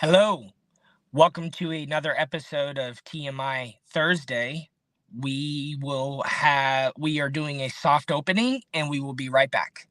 Hello, welcome to another episode of TMI Thursday. We are doing a soft opening and we will be right back.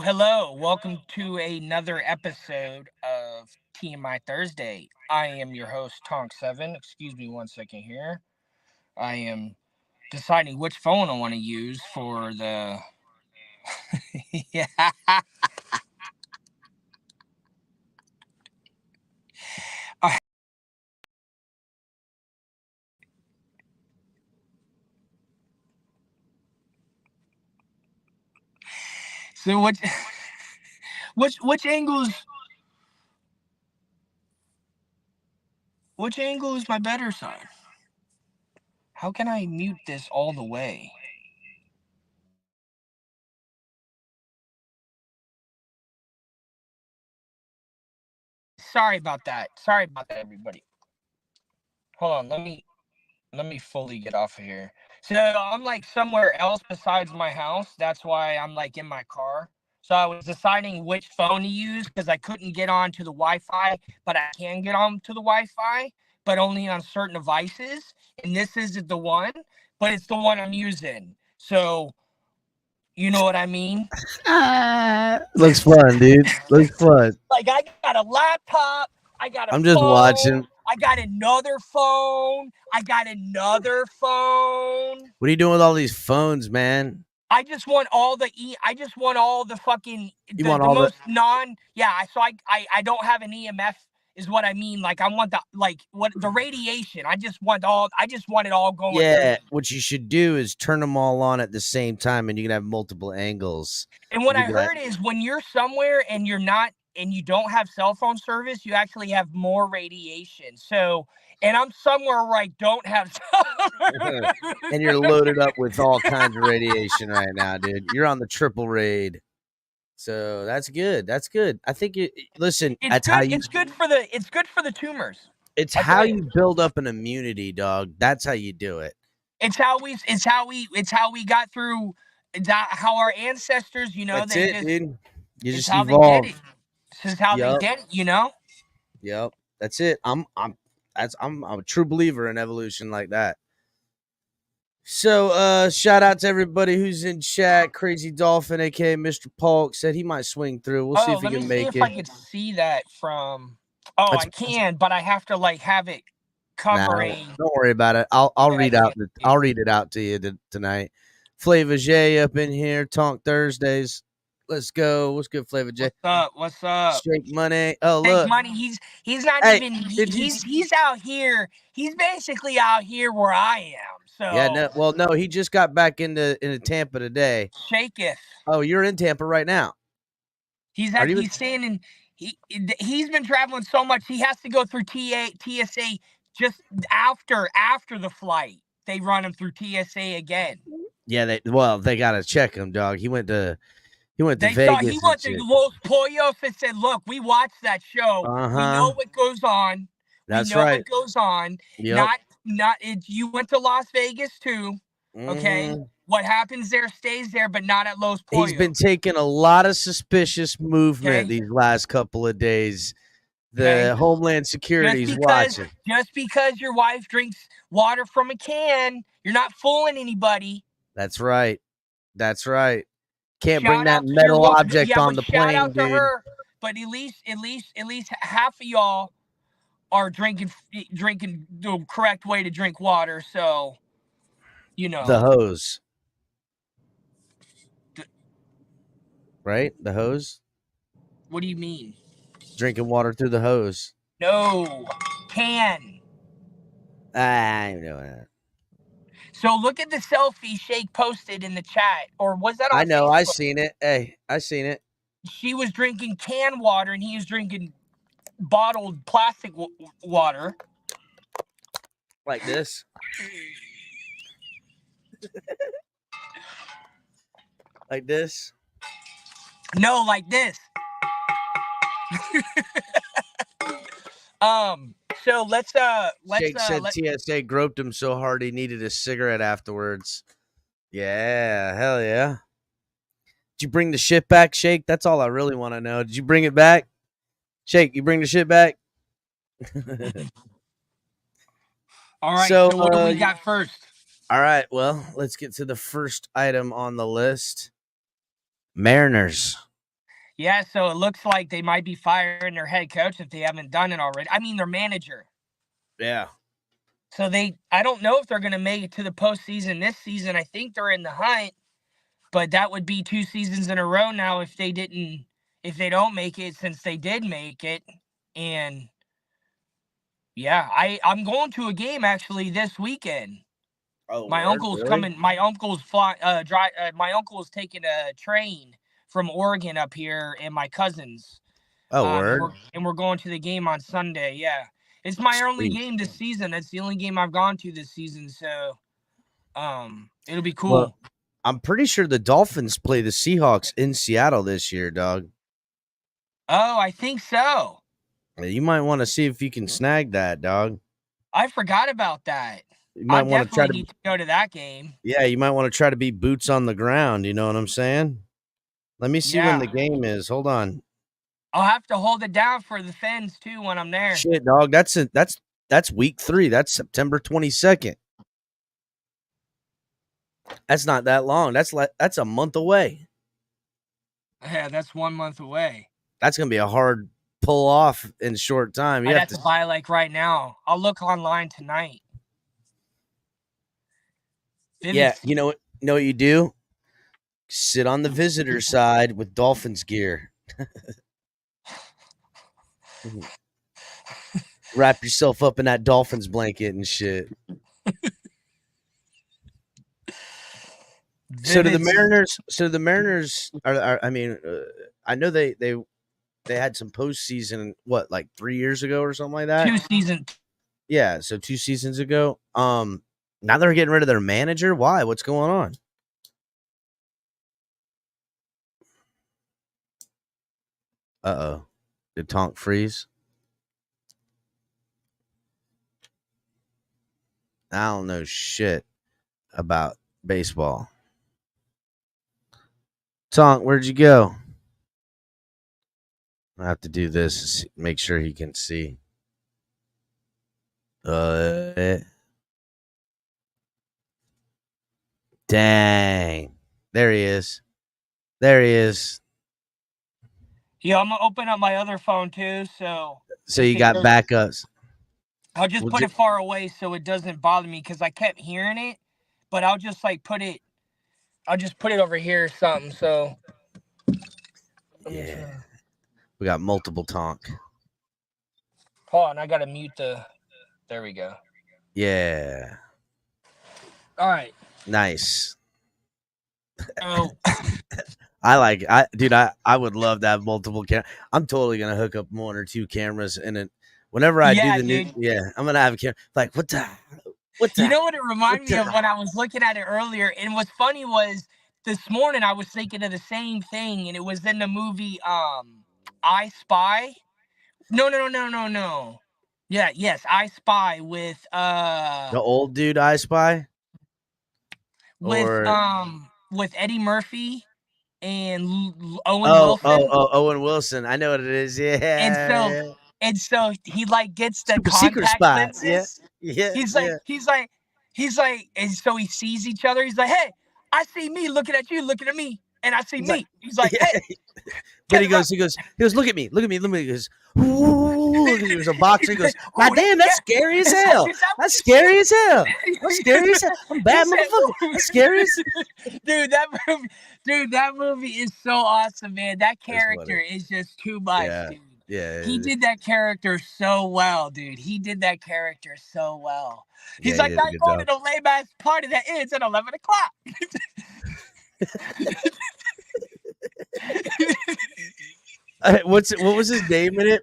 Hello. Welcome to another episode of TMI Thursday. I am your host, Tonk 7. Excuse me 1 second here. I am deciding which phone I want to use for the... yeah. So which angles... Which angle is my better side? How can I mute this all the way? Sorry about that, everybody. Hold on, let me fully get off of here. So I'm like somewhere else besides my house. That's why I'm like in my car. So I was deciding which phone to use because I couldn't get onto the Wi-Fi, but I can get onto the Wi-Fi, but only on certain devices. And this isn't the one, but it's the one I'm using. So you know what I mean? Looks fun, dude. Looks fun. Like I got a laptop. I got a I'm just phone, watching. I got another phone. I got another phone. What are you doing with all these phones, man? I just want all the fucking You want all most so I don't have an EMF is what I mean. Like I want the radiation. I just want it all going. Yeah, through. what you should do is turn them all on at the same time and you can have multiple angles. And what I heard is when you're somewhere and you're not and you don't have cell phone service, you actually have more radiation. So, and I'm somewhere where I don't have and you're loaded up with all kinds of radiation right now, dude. You're on the triple raid. So that's good. That's good. I think listen, It's that's how good. you It's good for the tumors. it's I'll tell how you. you build up an immunity, dog. That's how you do it. It's how we got through. How our ancestors, That's they it, just dude. You it's just how they did evolve. it. This is how they Yep. did it. Yep. That's it. I'm a true believer in evolution like that. So shout out to everybody who's in chat. Crazy Dolphin, aka Mr. Polk, said he might swing through. We'll see Oh, if he let me can see make if I it. could see that from. Oh, That's I can, but I have to have it Nah, covering. don't worry about it. I'll Yeah, I read out can't. I'll read it out to you tonight. Flava J up in here. Tonk Thursdays. Let's go. What's good, Flava J? What's up? What's up? Shake money. Oh Take look. money. He's not Hey, even. did you? He's out here. He's basically out here where I am. Yeah. So No. Well, no. He just got back into Tampa today. shaketh. Oh, you're in Tampa right now. Are you? He's staying in. He's been traveling so much. He has to go through TSA just after the flight. They run him through TSA again. Yeah. They gotta check him, dog. He went to He Vegas and went to shit. Los Pollos and said, "Look, we watched that show. We know what goes on. We That's know right. what goes on. Yep. You went to Las Vegas too, okay? Mhm. What happens there stays there, but not at Los He's been Pollos, taking a lot of suspicious movement okay? these last couple of days. Okay. The Homeland Security's watching. Just because your wife drinks water from a can, you're not fooling anybody. That's right. That's right. Can't bring Shout that out to your metal object yeah, on but the shout plane, out to dude. her. But at least half of y'all are drinking the correct way to drink water. So, The hose. Right? The hose? What do you mean? Drinking water through the hose. No, can. I know that. So look at the selfie Shake posted in the chat, or was that I on know. I Facebook? seen it. Hey, I seen it. She was drinking canned water, and he was drinking bottled plastic water. Like this. Like this. No, like this. So Jake said TSA groped him so hard he needed a cigarette afterwards. Yeah, hell yeah. Did you bring the shit back, Shake? That's all I really want to know. Did you bring it back? Shake, you bring the shit back? All right, so what do we you- got first? all right, well, let's get to the first item on the list. Mariners. Yeah, so it looks like they might be firing their head coach if they haven't done it already. I mean, their manager. Yeah. So I don't know if they're going to make it to the postseason this season. I think they're in the hunt, but that would be 2 seasons in a row now if they don't make it, since they did make it. And yeah, I'm going to a game actually this weekend. Oh, My uncle's really? coming. My uncle's my uncle is taking a train from Oregon up here, and my cousins. Oh, word. And we're going to the game on Sunday. Yeah, it's my only Sweet. game this season. That's the only game I've gone to this season. So, it'll be cool. Well, I'm pretty sure the Dolphins play the Seahawks in Seattle this year, dog. Oh, I think so. You might want to see if you can snag that, dog. I forgot about that. You might want to try to need to go to that game. Yeah, you might want to try to be boots on the ground. You know what I'm saying? Let me see when the game is. Hold on. I'll have to hold it down for the fans too when I'm there. Shit, dog. That's week 3. That's September 22nd. That's not that long. That's a month away. Yeah, that's 1 month away. That's gonna be a hard pull off in short time. I'd have to buy right now. I'll look online tonight. Yeah, you know what you do? Sit on the visitor side with Dolphins gear. Wrap yourself up in that Dolphins blanket and shit. So the Mariners are I mean, I know they had some postseason, like 3 years ago or something like that? 2 seasons. Yeah, so 2 seasons ago. Now they're getting rid of their manager. Why? What's going on? Uh-oh. Did Tonk freeze? I don't know shit about baseball. Tonk, where'd you go? I have to do this to make sure he can see. Dang. There he is. There he is. Yeah, I'm gonna open up my other phone too, so you got backups. I'll just put it far away so it doesn't bother me because I kept hearing it, but I'll just like put it over here or something. So yeah, we got multiple Tonk. Hold on, I gotta mute the. There we go. Yeah. All right. Nice. Oh. I would love to have multiple cameras. I'm totally gonna hook up 1 or 2 cameras, and then whenever I do the new, I'm gonna have a camera. Like what the. You know what it reminded me of when I was looking at it earlier, and what's funny was this morning I was thinking of the same thing, and it was in the movie I Spy. No. Yeah, yes, I Spy with the old dude I Spy? With Eddie Murphy and Owen Wilson. Owen Wilson. I know what it is. Yeah. And so he like gets the secret spy. lenses. Yeah. He's like, and so he sees each other. He's like, hey, I see me looking at you, looking at me, and I see me. He's like, hey. But he goes, look at me. He goes, ooh, there's a boxer. He goes, God damn, that's scary as hell. That's scary as hell. I'm bad motherfucker. That's scary as Dude, that movie is so awesome, man. That character is just too much, dude. Yeah. He did that character so well, dude. He's like, I'm going to the lame ass party that ends at 11 o'clock. What was his name in it?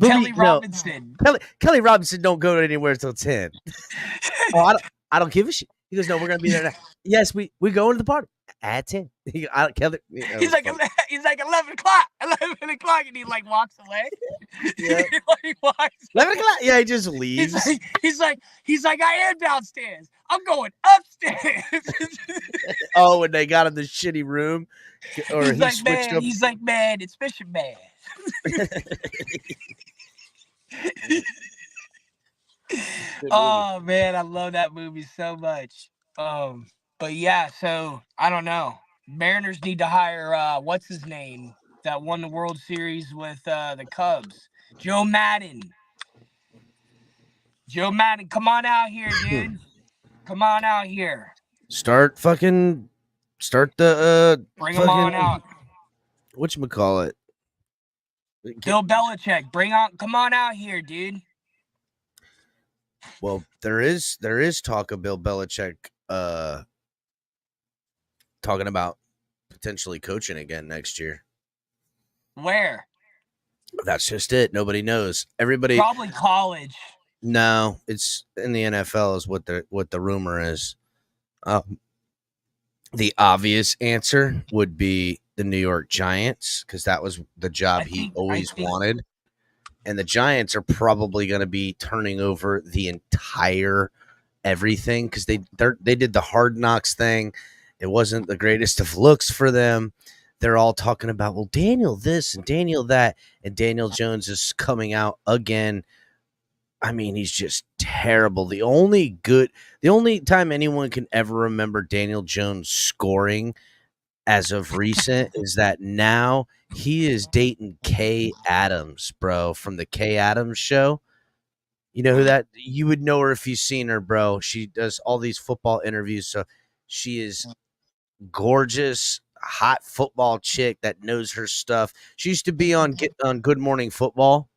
Kelly Robinson. Kelly Robinson don't go anywhere until 10. I don't give a shit. He goes, no, we're gonna be there now. Yes, we going to the party at 10. He's like 11 o'clock, and he like walks away. Yeah. 11 o'clock. Yeah, he just leaves. He's like, I am downstairs. I'm going upstairs. Oh, when they got him the shitty room, or he's like, man, it's Fishing Man. Oh man, I love that movie so much. But yeah, so I don't know. Mariners need to hire what's his name that won the World Series with the Cubs, Joe Madden. Come on out here, dude. Come on out here. Start the bring him on out. Whatchamacallit? Bill Belichick, come on out here, dude. Well, there is talk of Bill Belichick talking about potentially coaching again next year. Where? That's just it. Nobody knows. Everybody probably college. No, it's in the NFL is what the rumor is. The obvious answer would be the New York Giants because that was the job he always wanted. And the Giants are probably going to be turning over the entire everything because they did the Hard Knocks thing. It wasn't the greatest of looks for them. They're all talking about, well, Daniel this and Daniel that, and Daniel Jones is coming out again. I mean, he's just terrible. The only time anyone can ever remember Daniel Jones scoring as of recent is that now he is dating Kay Adams, bro, from the Kay Adams show. You know who that? You would know her if you've seen her, bro. She does all these football interviews, so she is gorgeous, hot football chick that knows her stuff. She used to be on Good Morning Football.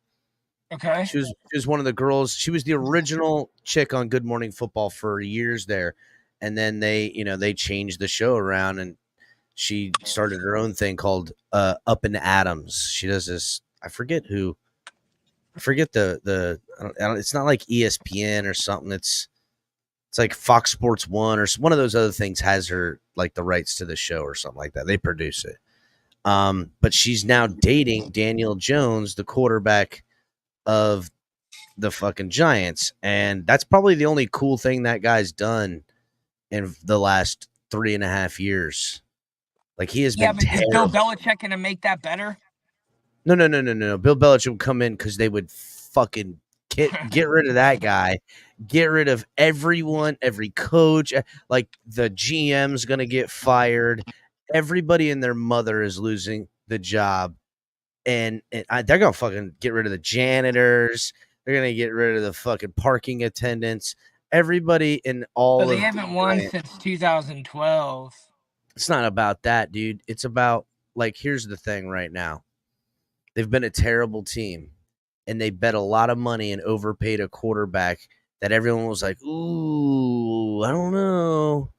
Okay. She was one of the girls. She was the original chick on Good Morning Football for years there, and then they changed the show around and she started her own thing called Up and Adams. She does this. I forget the it's not like ESPN or something. It's like Fox Sports 1 or one of those other things has her like the rights to the show or something like that. They produce it. But she's now dating Daniel Jones, the quarterback of the fucking Giants, and that's probably the only cool thing that guy's done in the last 3.5 years. Like, he has been but is Bill terrible. Belichick gonna make that better? No. Bill Belichick would come in because they would fucking get rid of that guy, get rid of everyone, every coach. Like, the GM's gonna get fired. Everybody and their mother is losing the job, and they're gonna fucking get rid of the janitors. They're gonna get rid of the fucking parking attendants. Everybody in all But they of haven't won Giant. since 2012. It's not about that, dude. It's about, like, here's the thing right now. They've been a terrible team, and they bet a lot of money and overpaid a quarterback that everyone was like, "Ooh, I don't know.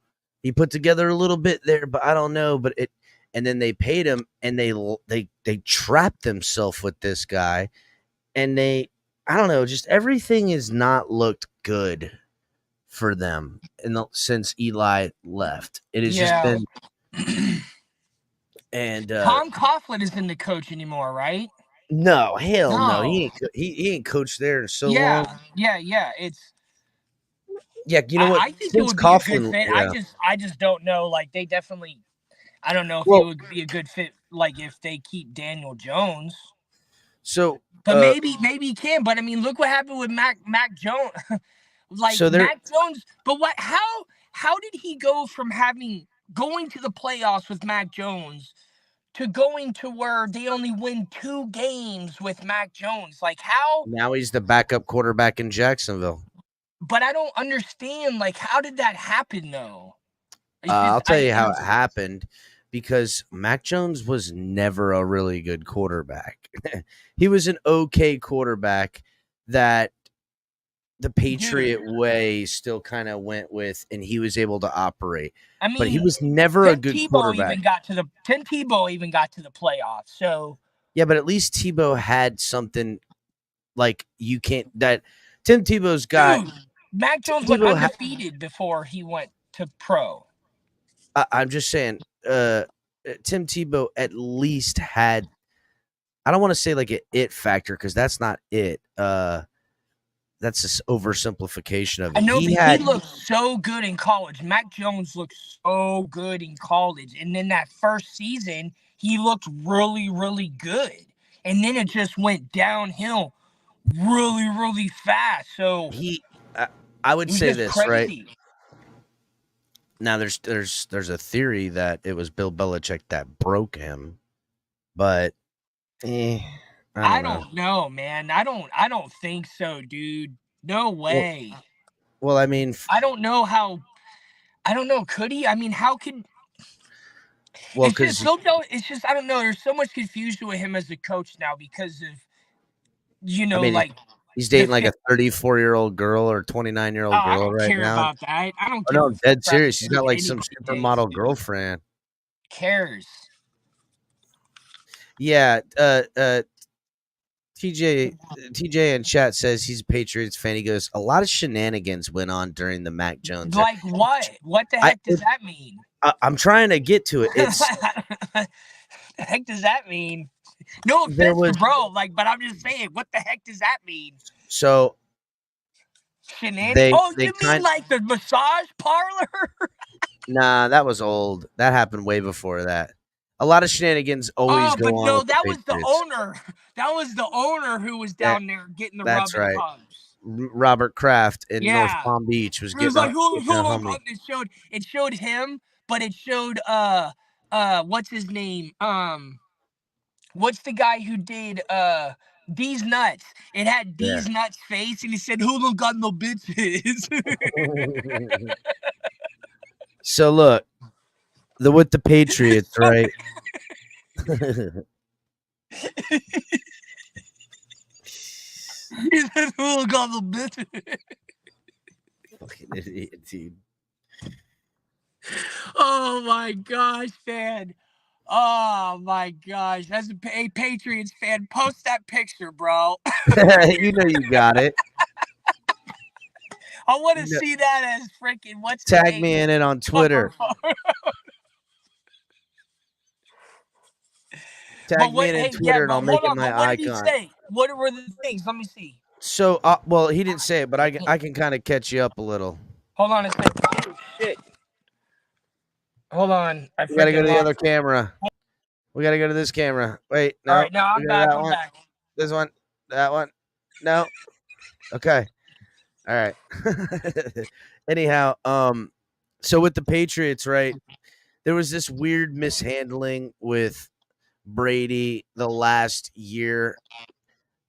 He put together a little bit there, but I don't know." But it, and then they paid him, and they trapped themselves with this guy, and I don't know, just everything has not looked good for them since Eli left. It has just Yeah. been, and Tom Coughlin isn't the coach anymore, right? no, hell no, No. he ain't coached there in so long. Yeah. It's Yeah, you know what? I think it Since would be a good Coughlin, fit. yeah. I just don't know. Like, they definitely, I don't know if it Well, would be a good fit. Like, if they keep Daniel Jones, so but maybe he can. But I mean, look what happened with Mac Jones. Like, so there Mac Jones. But how did he go from going to the playoffs with Mac Jones to going to where they only win 2 games with Mac Jones? Like, how? now he's the backup quarterback in Jacksonville. But I don't understand. Like, how did that happen though? It's just I'll tell you how it happened, because Mac Jones was never a really good quarterback. He was an okay quarterback that the Patriot way still kind of went with, and he was able to operate. I mean, but he was never a good quarterback. Tim Tebow even got to the playoffs. So yeah, but at least Tebow had something, like, you can't that Tim Tebow's got. dude, Mac Jones Tim went Tebow undefeated before he went to pro. I'm just saying, Tim Tebow at least had. I don't want to say like an it factor, because that's not it. That's just oversimplification of it. I know, He but had. he looked so good in college. Mac Jones looked so good in college, and then that first season he looked really, really good, and then it just went downhill really, really fast. So I would it was say just this, right? crazy. Now there's a theory that it was Bill Belichick that broke him, but I don't know, man. I don't think so, dude. No way. Well, I mean, I don't know how. I don't know. Could he? I mean, how could? well, It's just because so. It's just, I don't know. There's so much confusion with him as a coach now because of I mean, like he's dating like a 34-year-old girl or 29-year-old I girl don't right care now. about that. I don't Oh give no, a I'm dead crap serious. He's got what like some anybody thinks, supermodel dude. girlfriend. Cares. Yeah, TJ in chat says he's a Patriots fan. He goes, a lot of shenanigans went on during the Mac Jones era. Like what? What the heck does that mean? I'm trying to get to it. It's the heck does that mean? No there offense was to bro, like, but I'm just saying, what the heck does that mean? so Shenanigans? Oh, they you mean like the massage parlor? Nah, that was old. That happened way before that. A lot of shenanigans always go But on no, with the that was the Patriots. owner. That was the owner who was That down there getting the that's rub and right. tugs. Robert Kraft in North Yeah. Palm Beach was It was getting like, a, getting a Humvee. it showed him, but it showed what's his name? What's the guy who did D's Nuts? It had D's Nuts face, and he said, "Who don't got no bitches?" So look, with the Patriots, right? He said, "Who don't got no bitches?" Fucking idiot, dude. Oh my gosh, man. Oh my gosh. As a Patriots fan, post that picture, bro. You know you got it. I want to see that as freaking what's his Tag name? me in it on Twitter. Tag me in Twitter and I'll make it my what icon. did he say? What were the things? Let me see. So, well, he didn't say it, but I can kind of catch you up a little. Hold on a second. Oh, shit. Hold on. We gotta go to the other camera. We gotta go to this camera. Wait, no. All right, now I'm back. I'm back. This one. That one. No. Okay. All right. Anyhow, so with the Patriots, right? There was this weird mishandling with Brady the last year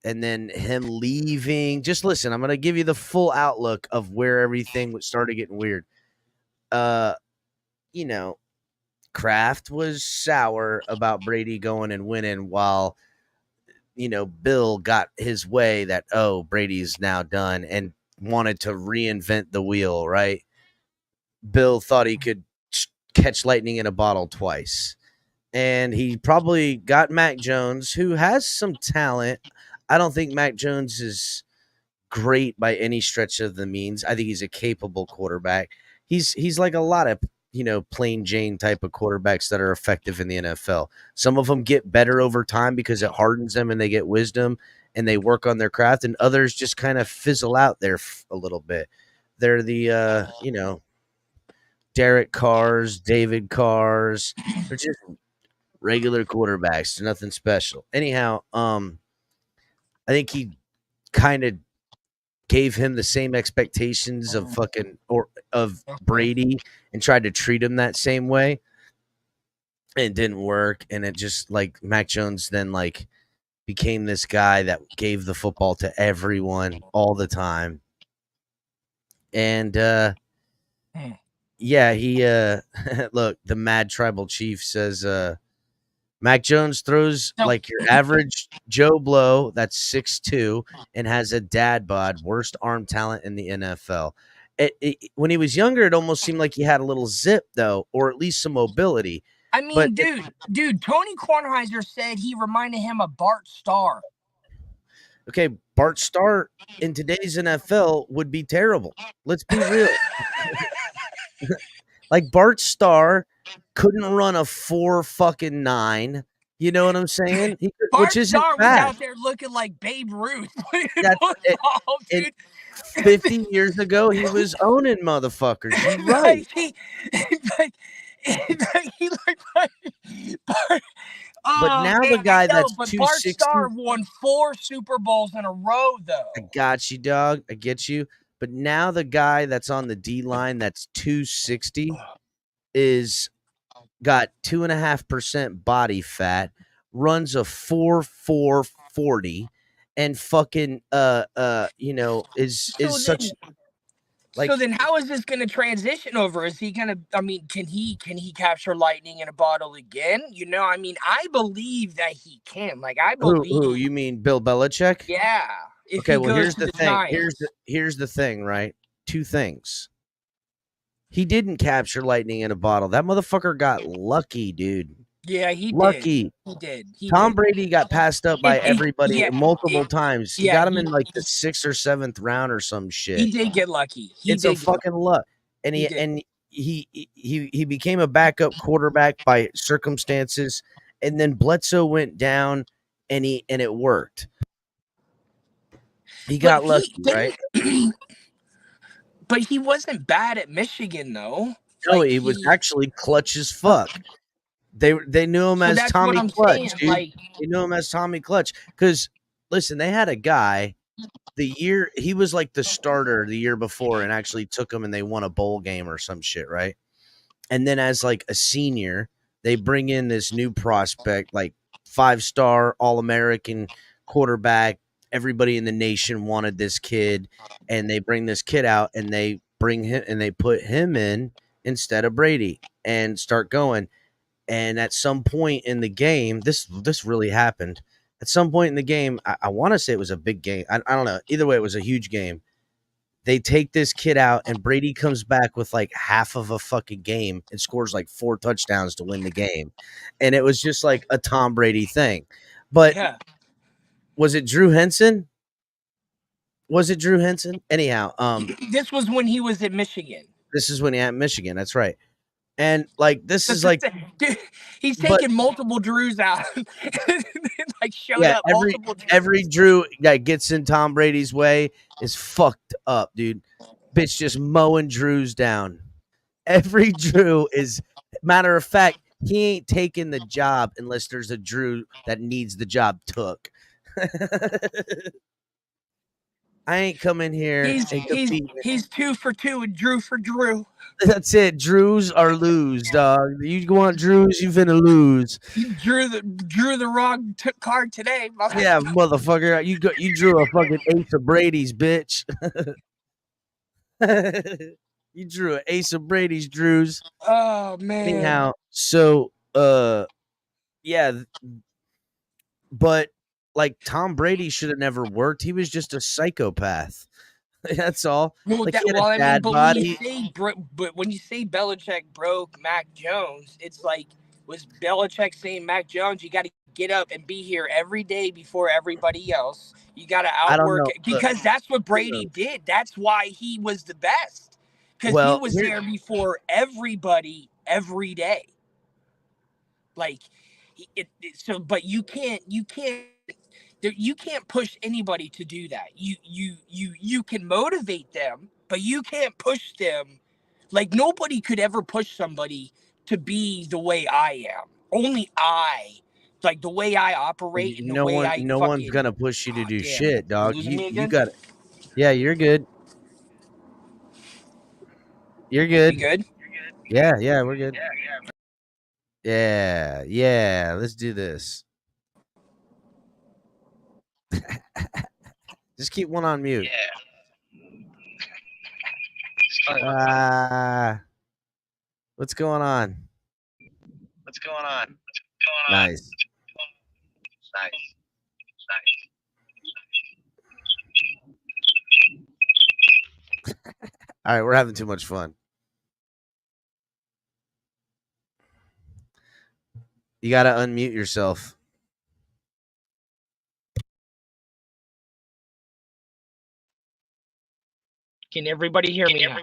and then him leaving. Just listen, I'm going to give you the full outlook of where everything started getting weird. You know, Kraft was sour about Brady going and winning while, Bill got his way that, Brady's now done and wanted to reinvent the wheel, right? Bill thought he could catch lightning in a bottle twice. And he probably got Mac Jones, who has some talent. I don't think Mac Jones is great by any stretch of the means. I think he's a capable quarterback. He's like a lot of, plain Jane type of quarterbacks that are effective in the NFL. Some of them get better over time because it hardens them and they get wisdom and they work on their craft, and others just kind of fizzle out there a little bit. They're the, Derek Carrs, David Carrs. They're just regular quarterbacks. They're nothing special. Anyhow, I think he kind of gave him the same expectations of Brady and tried to treat him that same way. And it didn't work. And it just like Mac Jones then like became this guy that gave the football to everyone all the time. And yeah, he look, the Mad Tribal Chief says Mac Jones throws like your average Joe Blow that's 6'2" and has a dad bod, worst arm talent in the NFL. When he was younger, it almost seemed like he had a little zip, though, or at least some mobility. I mean, dude, Tony Kornheiser said he reminded him of Bart Starr. Okay, Bart Starr in today's NFL would be terrible. Let's be real. Like Bart Starr couldn't run a 4.9. You know what I'm saying? Bart Starr was out there looking like Babe Ruth. Football, dude. 50 years ago, he was owning motherfuckers. You're right. He looked like Bart. But now the guy that's 260. Bart Starr won 4 Super Bowls in a row, though. I got you, dog. I get you. But now the guy that's on the D line that's 260 is got 2.5% body fat, runs a 4.40, and fucking is such. Like, so then how is this going to transition over? Is he going to, I mean, can he capture lightning in a bottle again? I believe that he can. Like, I believe. Who you mean Bill Belichick? Yeah. Okay, well, here's the thing. Here's the thing, right? 2 things. He didn't capture lightning in a bottle. That motherfucker got lucky, dude. Yeah, he lucky. Did. Tom Brady got passed up by everybody multiple times. He got him in like the 6th or 7th round or some shit. He did get lucky. It's a fucking luck. And he became a backup quarterback by circumstances, and then Bledsoe went down, and it worked. He got lucky, right? But he wasn't bad at Michigan, though. No, he was actually clutch as fuck. They knew him as Tommy Clutch, dude. They knew him as Tommy Clutch. Because, listen, they had a guy, he was like the starter the year before and actually took him and they won a bowl game or some shit, right? And then as like a senior, they bring in this new prospect, like 5-star All-American quarterback. Everybody in the nation wanted this kid, and they bring this kid out and they bring him and they put him in instead of Brady and start going. And at some point in the game, this really happened. At some point in the game, I want to say it was a big game. I don't know. Either way, it was a huge game. They take this kid out, and Brady comes back with like half of a fucking game and scores like 4 touchdowns to win the game. And it was just like a Tom Brady thing. But was it Drew Henson? Anyhow, this was when he was at Michigan. This is when he at Michigan. That's right. And like this is like, dude, he's but taking multiple Drews out. Like showed yeah, up multiple every Drew that gets in Tom Brady's way is fucked up, dude. Bitch just mowing Drews down. Every Drew is, matter of fact, he ain't taking the job unless there's a Drew that needs the job took. I ain't coming here and competing. He's 2 for 2 and Drew for Drew. That's it. Drews are lose, dog. You want Drews, you finna lose. You drew the wrong card today. Yeah, motherfucker. You drew a fucking ace of Brady's, bitch. You drew an ace of Brady's, Drews. Oh man. Anyhow, so yeah, but like Tom Brady should have never worked. He was just a psychopath. That's all. Well, like, he had a bad body. But when you say Belichick broke Mac Jones, it's like, was Belichick saying, Mac Jones, you got to get up and be here every day before everybody else. You got to outwork it, because that's what Brady did. That's why he was the best, because he was there before everybody every day. Like, but you can't push anybody to do that. You can motivate them, but you can't push them. Like, nobody could ever push somebody to be the way I am. Only I. Like, the way I operate and the way I no one's gonna push you to do shit, dog. You got it. Yeah, you're good. You're good. You good? Yeah, we're good. Yeah, let's do this. Just keep one on mute. What's going on? Nice. All right, we're having too much fun. You got to unmute yourself. Can everybody hear me now?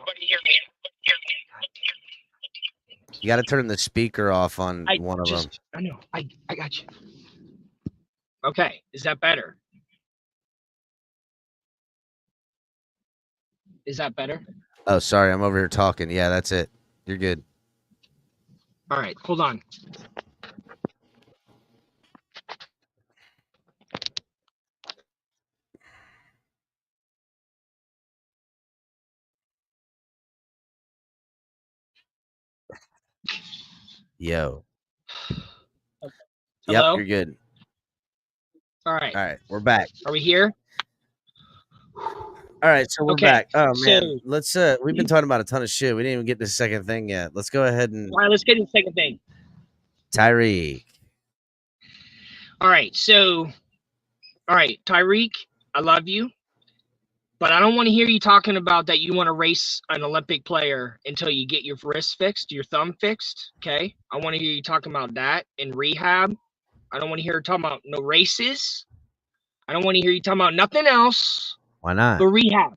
You got to turn the speaker off on one of them. I know. I got you. Okay. Is that better? Is that better? Oh, sorry. I'm over here talking. Yeah, that's it. You're good. All right. Hold on. Yo. Okay. Yep, you're good. All right. We're back. Are we here? All right, so we're back. Oh man, let's we've been talking about a ton of shit. We didn't even get the second thing yet. Let's go ahead and let's get to the second thing. Tyreek. All right, Tyreek, I love you, but I don't want to hear you talking about that you want to race an Olympic player until you get your wrist fixed, your thumb fixed. Okay, I want to hear you talking about that in rehab. I don't want to hear you talking about no races. I don't want to hear you talking about nothing else. Why not? The rehab.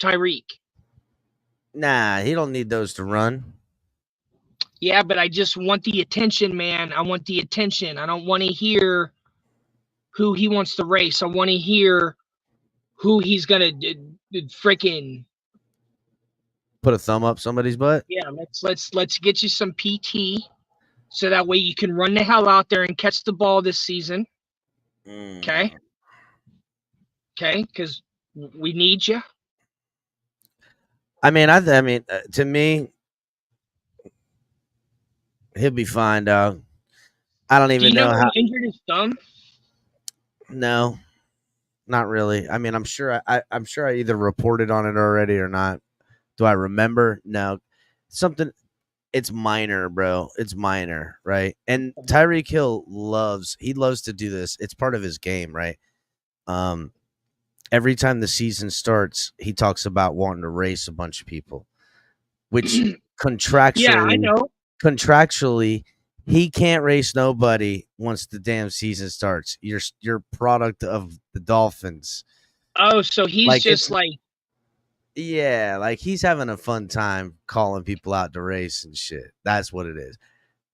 Tyreek. Nah, he don't need those to run. Yeah, but I just want the attention, man. I want the attention. I don't want to hear who he wants to race. I want to hear who he's gonna freaking put a thumb up somebody's butt. Yeah, let's get you some PT, so that way you can run the hell out there and catch the ball this season. Okay. Okay, because we need you. I mean, to me, he'll be fine, dog. I don't even know how he injured his thumb. No, not really. I mean, I'm sure I either reported on it already or not. Do I remember? No, something. It's minor, bro. It's minor, right? And Tyreek Hill loves to do this. It's part of his game, right? Every time the season starts, he talks about wanting to race a bunch of people, which contractually, yeah, I know. Contractually, he can't race nobody once the damn season starts. You're product of the Dolphins. Oh, so he's Yeah, like he's having a fun time calling people out to race and shit. That's what it is.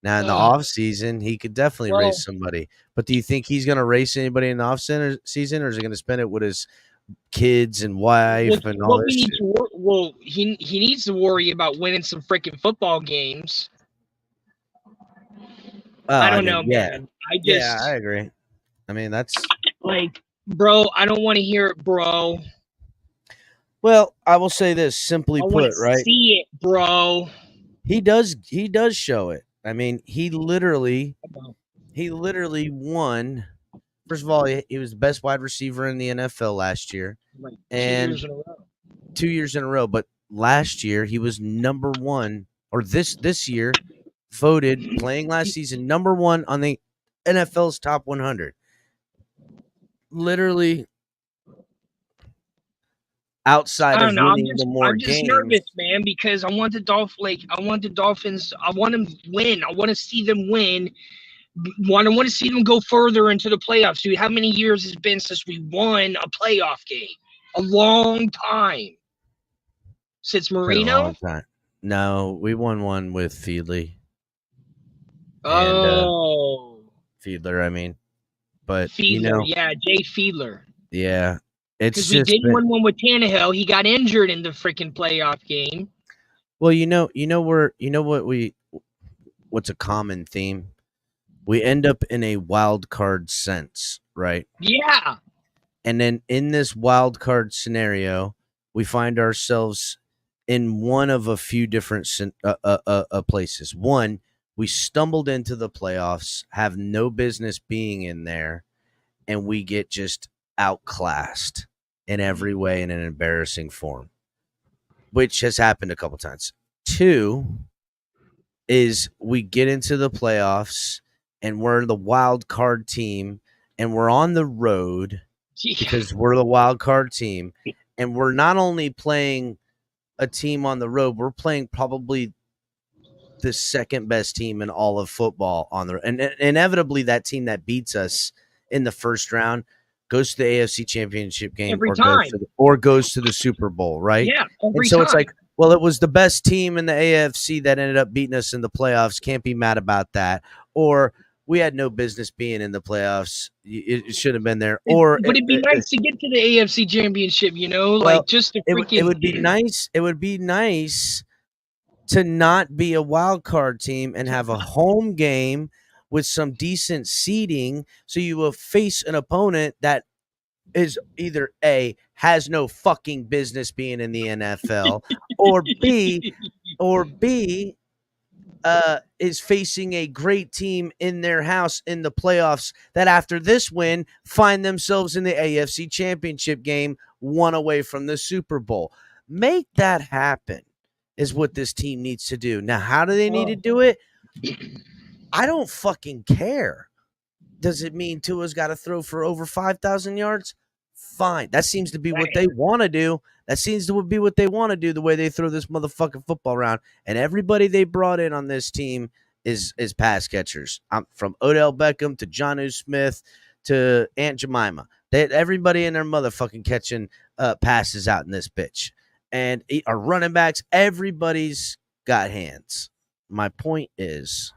Now in the off season, he could definitely race somebody. But do you think he's going to race anybody in the off season, or is he going to spend it with his kids and wife and all this shit? He needs to worry about winning some freaking football games. I don't know, man. I agree. I mean, that's like, bro, I don't want to hear it, bro. Well, I will say this, simply put, right? See it, bro. He does show it. I mean, he literally won. First of all, he was the best wide receiver in the NFL last year. Like and 2 years in a row. 2 years in a row, but last year he was number 1, or this year voted playing last season number 1 on the NFL's top 100. Literally outside of winning the more games. I'm just nervous, man, because I want the Dolphins. I want them to win. I want to see them win. I want to see them go further into the playoffs. Dude, how many years has it been since we won a playoff game? A long time. Since Marino? No, we won one with Fiedler. Oh. Fiedler, I mean. But Fiedler, yeah, Jay Fiedler. Yeah. Because we didn't win one with Tannehill. He got injured in the freaking playoff game. Well, what's a common theme? We end up in a wild card sense, right? Yeah. And then in this wild card scenario, we find ourselves in one of a few different places. One, we stumbled into the playoffs, have no business being in there, and we get just outclassed in every way in an embarrassing form, which has happened a couple times. Two is we get into the playoffs and we're the wild card team and we're on the road because we're the wild card team, and we're not only playing a team on the road, we're playing probably the second best team in all of football on the, and inevitably that team that beats us in the first round goes to the AFC Championship game goes to the Super Bowl, right? Yeah, and so it's like, well, it was the best team in the AFC that ended up beating us in the playoffs. Can't be mad about that. Or we had no business being in the playoffs. It should have been there. Or would it be nice to get to the AFC Championship? Like just to freaking. It would be nice. It would be nice to not be a wild card team and have a home game with some decent seeding, so you will face an opponent that is either A, has no fucking business being in the NFL, or B, is facing a great team in their house in the playoffs that after this win find themselves in the AFC Championship game, one away from the Super Bowl. Make that happen is what this team needs to do. Now, how do they need to do it? I don't fucking care. Does it mean Tua's got to throw for over 5,000 yards? Fine. That seems to be what they want to do. That seems to be what they want to do, the way they throw this motherfucking football around. And everybody they brought in on this team is pass catchers. From Odell Beckham to Jonnu Smith to Aunt Jemima. Everybody in their motherfucking catching passes out in this bitch. And our running backs, everybody's got hands. My point is,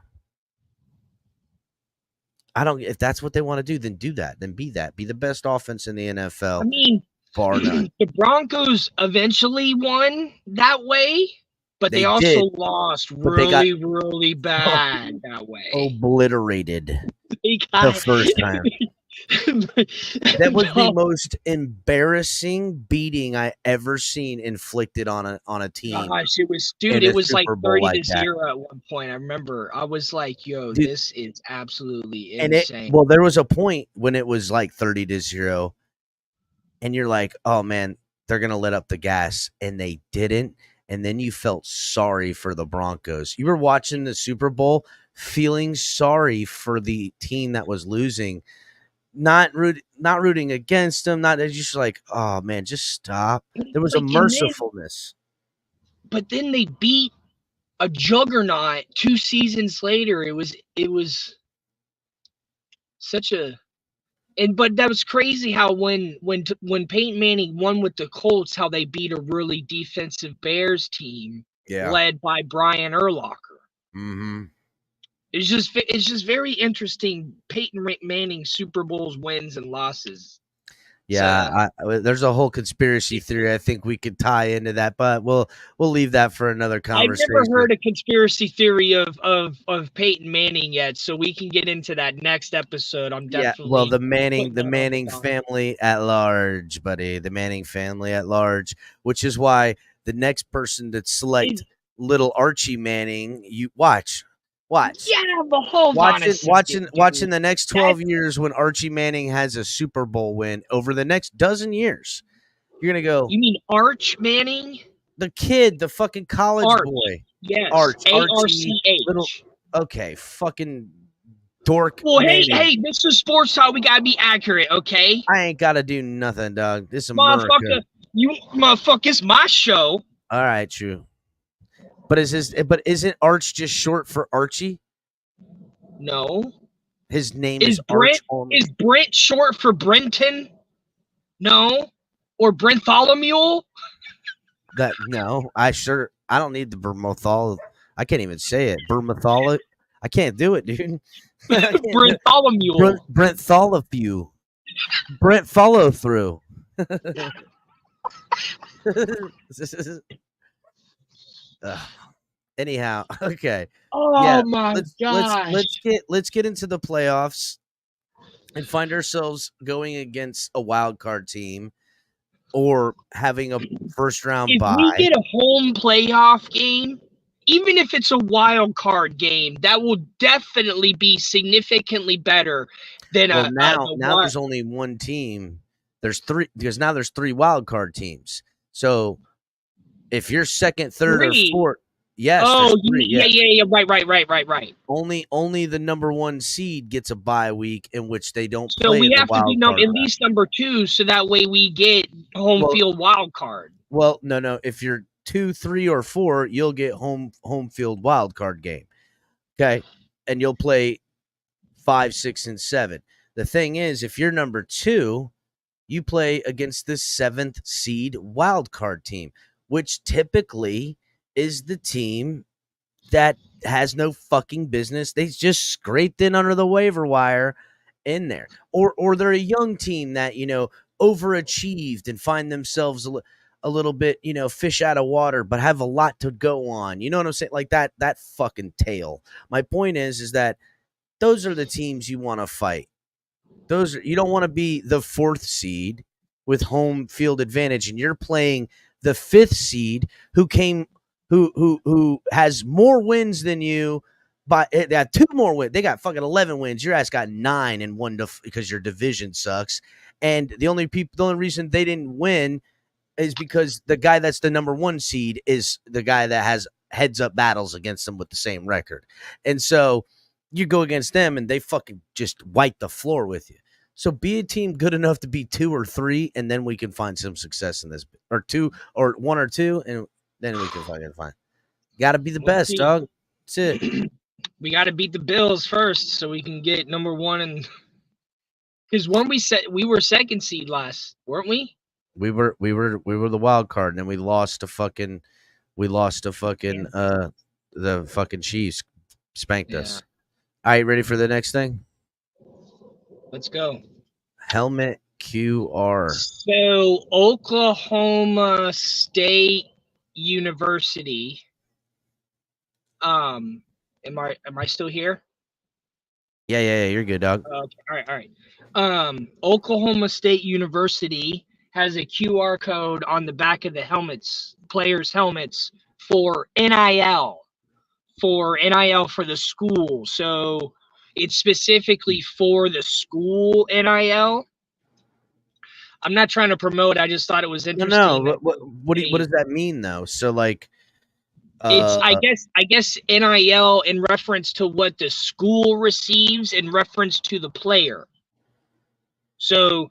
if that's what they want to do, then do that. Then be that. Be the best offense in the NFL. I mean, bar none. The Broncos eventually won that way, but they also lost really bad that way. Obliterated the first time. That was the most embarrassing beating I ever seen inflicted on a team. Gosh, it was like 30-0 at one point. I remember I was like, yo, dude, this is absolutely insane. There was a point when it was like 30-0, and you're like, oh man, they're gonna let up the gas, and they didn't. And then you felt sorry for the Broncos. You were watching the Super Bowl feeling sorry for the team that was losing. Not rooting against them. It's just like, oh man, just stop. There was a mercifulness. But then they beat a juggernaut 2 seasons later. It was such a But that was crazy how when Peyton Manning won with the Colts, how they beat a really defensive Bears team led by Brian Urlacher. Mm-hmm. It's just very interesting. Peyton Manning Super Bowls wins and losses. Yeah, there's a whole conspiracy theory I think we could tie into that, but we'll leave that for another conversation. I've never heard a conspiracy theory of Peyton Manning yet, so we can get into that next episode. I'm definitely well, the Manning family at large, buddy, the Manning family at large, which is why the next person that select little Archie Manning, you watch. Yeah, but hold on a second, watching the next 12 years when Archie Manning has a Super Bowl win over the next dozen years. You're going to go. You mean Arch Manning? The kid, the fucking college boy. Yes. Archie. Little, okay, fucking dork. Well, hey, this is sports talk. We got to be accurate, okay? I ain't got to do nothing, dog. This is America. Motherfucker, it's my show. All right, true. But isn't Arch just short for Archie? No. His name is Arch. Is Brent short for Brenton? No. Or Brentholomew? I don't need the Bermothol. I can't even say it. Bermothol. I can't do it, dude. Brentholomew. Brentholomew. Brent follow through. Anyhow, okay. Oh my god. Let's get into the playoffs and find ourselves going against a wild card team or having a first round bye. If we get a home playoff game, even if it's a wild card game, that will definitely be significantly better than now there's only one team. There's three because now there's three wild card teams. So if you're second, third, or fourth, yes. Oh, yeah. Right. Only the number one seed gets a bye week in which they don't play. So we have to be at least number 2, so that way we get home field wild card. Well, no. If you're 2, 3, or 4, you'll get home field wild card game. Okay, and you'll play 5, 6, and 7. The thing is, if you're number 2, you play against the 7th seed wild card team, which typically is the team that has no fucking business. They just scraped in under the waiver wire in there. Or they're a young team that, overachieved and find themselves a little bit, fish out of water, but have a lot to go on. You know what I'm saying? Like that fucking tail. My point is that those are the teams you want to fight. You don't want to be the 4th seed with home field advantage, and you're playing the 5th seed who has more wins than you, but they got 2 more wins. They got fucking 11 wins. Your ass got 9 and 1 because your division sucks. And the only reason they didn't win is because the guy that's the number 1 seed is the guy that has heads up battles against them with the same record. And so you go against them and they fucking just wipe the floor with you. So be a team good enough to be 2 or 3, and then we can find some success in this, or 2 or 1 or 2, and then we can fucking find. Got to be the best, dog. That's it. We got to beat the Bills first, so we can get number 1. And because when we were 2nd seed last, weren't we? We were the wild card, and then we lost to fucking the fucking Chiefs spanked us. All right, ready for the next thing? Let's go. Helmet QR. So Oklahoma State University. Am I still here? Yeah, you're good, dog. Okay, all right. Oklahoma State University has a QR code on the back of the players' helmets for NIL. For the school. So it's specifically for the school NIL. I'm not trying to promote. I just thought it was interesting. No. What does that mean though? So like, it's I guess NIL in reference to what the school receives in reference to the player. So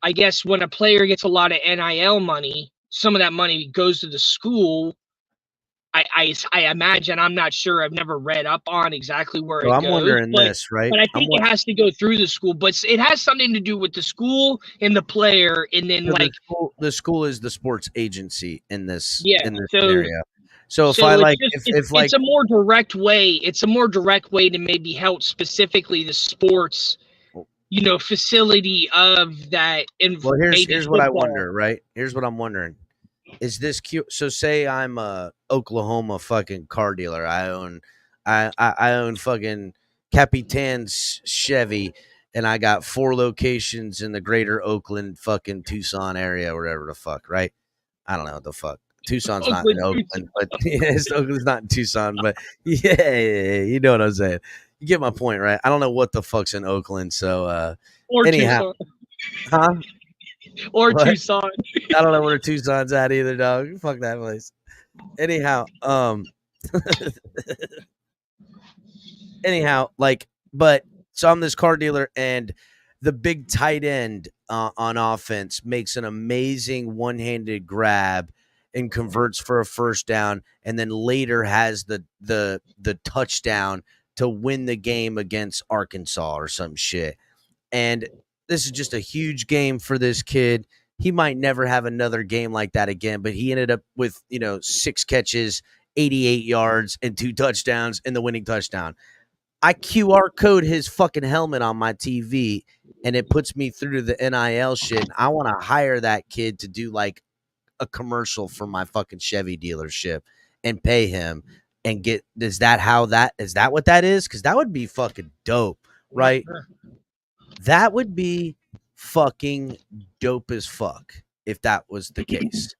I guess when a player gets a lot of NIL money, some of that money goes to the school I imagine, I'm not sure, I've never read up on exactly where So it I'm goes, wondering this, right? but I think it has to go through the school, but it has something to do with the school and the player, and then So like the school is the sports agency in this yeah, scenario. So if I so like, it's just if like, it's a more direct way. It's a more direct way to maybe help specifically the sports, facility of that. well, Maybe here's what I football. wonder, right? Here's what I'm wondering. Is this cute? So say I'm a Oklahoma fucking car dealer. I own fucking Capitan's Chevy, and I got 4 locations in the greater Oakland fucking Tucson area, wherever the fuck, right? I don't know what the fuck. Tucson's not in Oakland, Oakland, but Oakland's not in Tucson, but yeah, you know what I'm saying. You get my point, right? I don't know what the fuck's in Oakland, so or anyhow, Tucson, huh? or What? Tucson. I don't know where Tucson's at either, dog. Fuck that place. Anyhow, like, but so I'm this car dealer, and the big tight end on offense makes an amazing one-handed grab and converts for a first down, and then later has the touchdown to win the game against Arkansas or some shit. And this is just a huge game for this kid. He might never have another game like that again, but he ended up with 6 catches, 88 yards, and 2 touchdowns, and the winning touchdown. I QR code his fucking helmet on my TV, and it puts me through to the NIL shit. And I want to hire that kid to do like a commercial for my fucking Chevy dealership and pay him and get. Is that what that is? Because that would be fucking dope, right? That would be fucking dope as fuck if that was the case.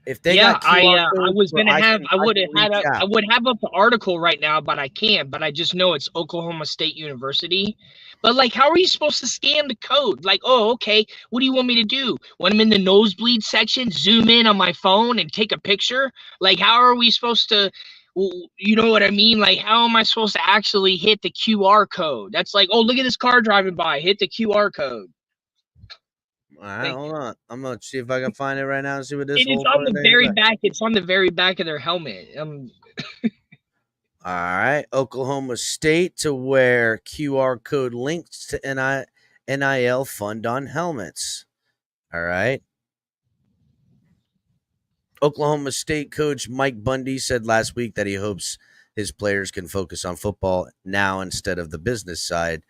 If they got QR I was codes, gonna have, I would have up the article right now, but I can't. But I just know it's Oklahoma State University. But like, how are you supposed to scan the code? Like, oh, okay, what do you want me to do? When I'm in the nosebleed section, zoom in on my phone and take a picture? Like, how are we supposed to? You know what I mean? Like, how am I supposed to actually hit the QR code? That's like, oh, look at this car driving by. Hit the QR code. All right, hold on. I'm gonna see if I can find it right now and see what this It is whole on fucking the thing is very like. back. It's on the very back of their helmet. All right, Oklahoma State to where QR code links to NIL fund on helmets. All right. Oklahoma State coach Mike Bundy said last week that he hopes his players can focus on football now instead of the business side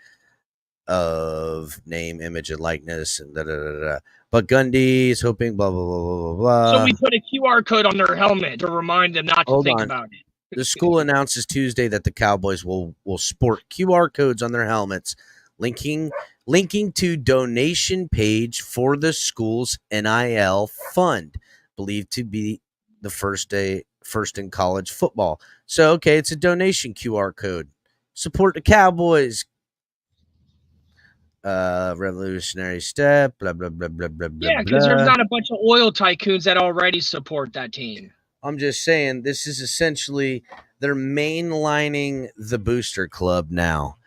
of name, image, and likeness, and da da da da. But Gundy is hoping blah blah blah blah blah. So we put a QR code on their helmet to remind them not to think about it. The school announces Tuesday that the Cowboys will sport QR codes on their helmets, linking to donation page for the school's NIL fund, believed to be the first in college football. So okay, it's a donation QR code. Support the Cowboys. Revolutionary step, blah blah blah blah blah blah. Yeah, because there's not a bunch of oil tycoons that already support that team. I'm just saying this is essentially they're mainlining the booster club now.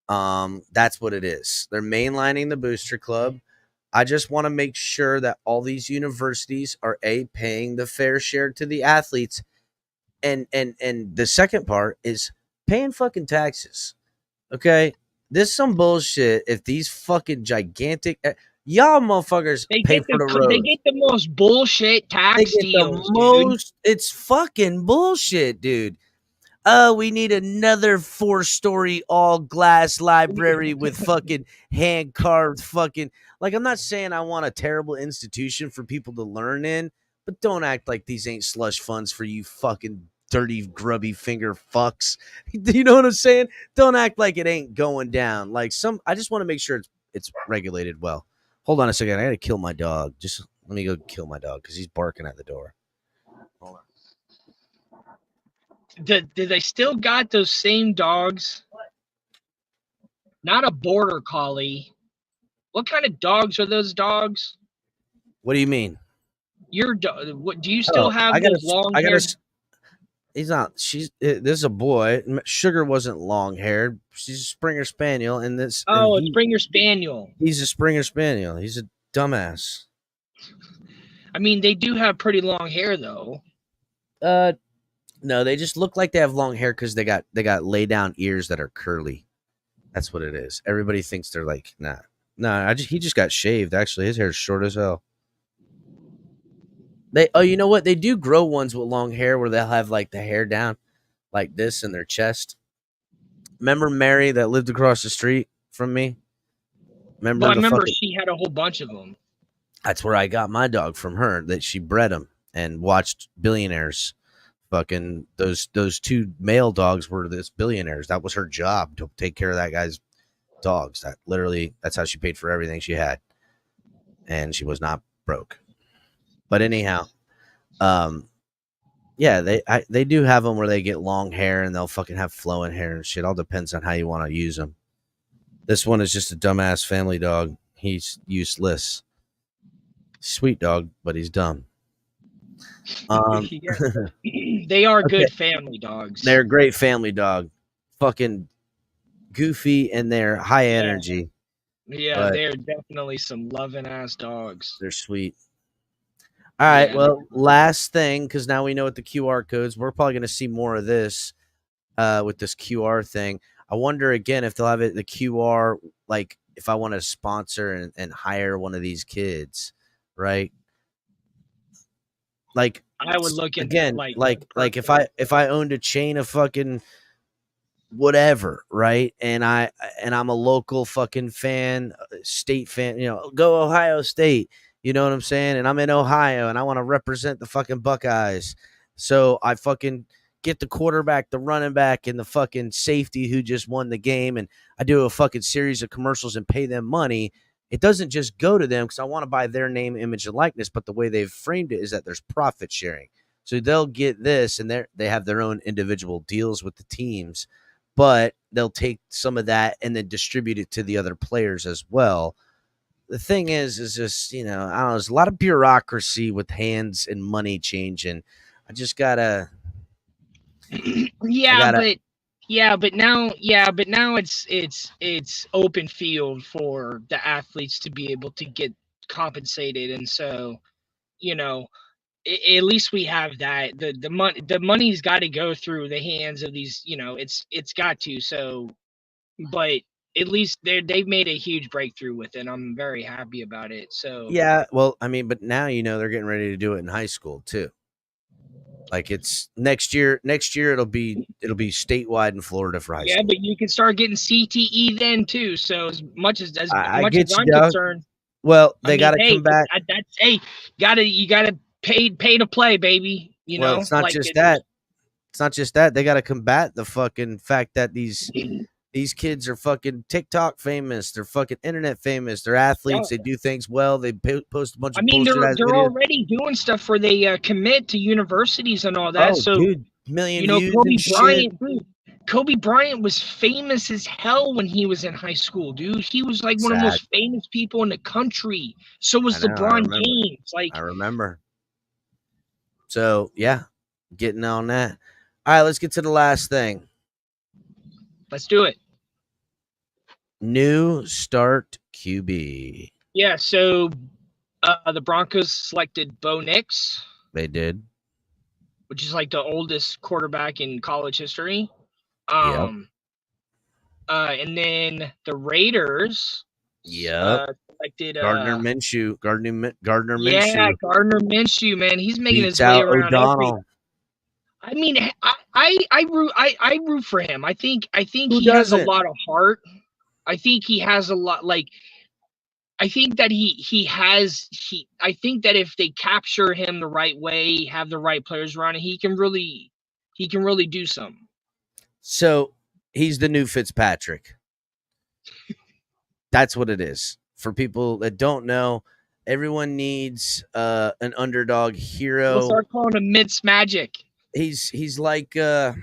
That's what it is. They're mainlining the booster club. I just want to make sure that all these universities are paying the fair share to the athletes, and the second part is paying fucking taxes. Okay, this is some bullshit. If these fucking gigantic y'all motherfuckers pay for the roads, they get the most bullshit tax deals, dude. It's fucking bullshit, dude. Oh, we need another 4-story all glass library with fucking hand carved fucking. Like, I'm not saying I want a terrible institution for people to learn in, but don't act like these ain't slush funds for you fucking dirty, grubby finger fucks. You know what I'm saying? Don't act like it ain't going down. Like I just want to make sure it's regulated well. Hold on a second. I gotta kill my dog. Just let me go kill my dog because he's barking at the door. Hold on. Do they still got those same dogs? Not a border collie. What kind of dogs are those dogs? What do you mean? Your dog? What do you still have? Those long hair? He's not. This is a boy. Sugar wasn't long haired. She's a Springer Spaniel, and this. Oh, a Springer Spaniel. He's a Springer Spaniel. He's a dumbass. I mean, they do have pretty long hair, though. No, they just look like they have long hair because they got lay down ears that are curly. That's what it is. Everybody thinks they're like, nah. He just got shaved. Actually, his hair's short as hell. You know what? They do grow ones with long hair where they'll have like the hair down like this in their chest. Remember Mary that lived across the street from me? Well, I remember she had a whole bunch of them. That's where I got my dog from her. That she bred them and watched billionaires. Fucking those two male dogs were this billionaires. That was her job, to take care of that guy's dogs. That's how she paid for everything she had, and she was not broke. But anyhow, yeah, they do have them where they get long hair and they'll fucking have flowing hair and shit. All depends on how you want to use them. This one is just a dumbass family dog. He's sweet dog, but he's dumb. They are good family dogs. They're a great family dog. Fucking goofy and they're high energy. Yeah, they're definitely some loving ass dogs. They're sweet. All right, well, last thing, because now we know what the QR codes. We're probably going to see more of this with this QR thing. I wonder again if they'll have the QR, like if I want to sponsor and hire one of these kids, right? Like I would look into again, like if I owned a chain of fucking whatever, right? And I'm a local fucking fan, state fan, go Ohio State. You know what I'm saying? And I'm in Ohio and I want to represent the fucking Buckeyes. So I fucking get the quarterback, the running back, and the fucking safety who just won the game. And I do a fucking series of commercials and pay them money. It doesn't just go to them because I want to buy their name, image, and likeness. But the way they've framed it is that there's profit sharing. So they'll get this and they have their own individual deals with the teams, but they'll take some of that and then distribute it to the other players as well. The thing is just, I don't know, there's a lot of bureaucracy with hands and money changing. I just gotta. But now it's open field for the athletes to be able to get compensated, and so, at least we have that. The money's got to go through the hands of these, it's got to. So, but at least they've made a huge breakthrough with it. I'm very happy about it. So yeah, well, I mean, but now they're getting ready to do it in high school too. Like it's next year it'll be statewide in Florida for high school. Yeah, but you can start getting CTE then too. So as much as I'm concerned, well, they got to come back. You gotta pay to play, baby. Well, it's not just that. It's not just that. They got to combat the fucking fact that these kids are fucking TikTok famous. They're fucking internet famous. They're athletes. They do things well. They post a bunch of bullshit. They're already doing stuff where they commit to universities and all that. Oh, so, dude, million views Kobe Bryant was famous as hell when he was in high school, dude. He was like one of the most famous people in the country. So was LeBron James. I remember. So, yeah, getting on that. All right, let's get to the last thing. Let's do it. New start QB. Yeah, so the Broncos selected Bo Nix. They did. Which is like the oldest quarterback in college history. And then the Raiders selected Gardner Minshew. Gardner Minshew. Yeah, Gardner Minshew, man. He's making his way around. I mean, I root for him. I think he has a lot of heart. I think he has a lot. Like, I think that I think that if they capture him the right way, have the right players around him, he can really do something. So he's the new Fitzpatrick. That's what it is. For people that don't know, everyone needs an underdog hero. We'll start calling him Mitz Magic. He's like a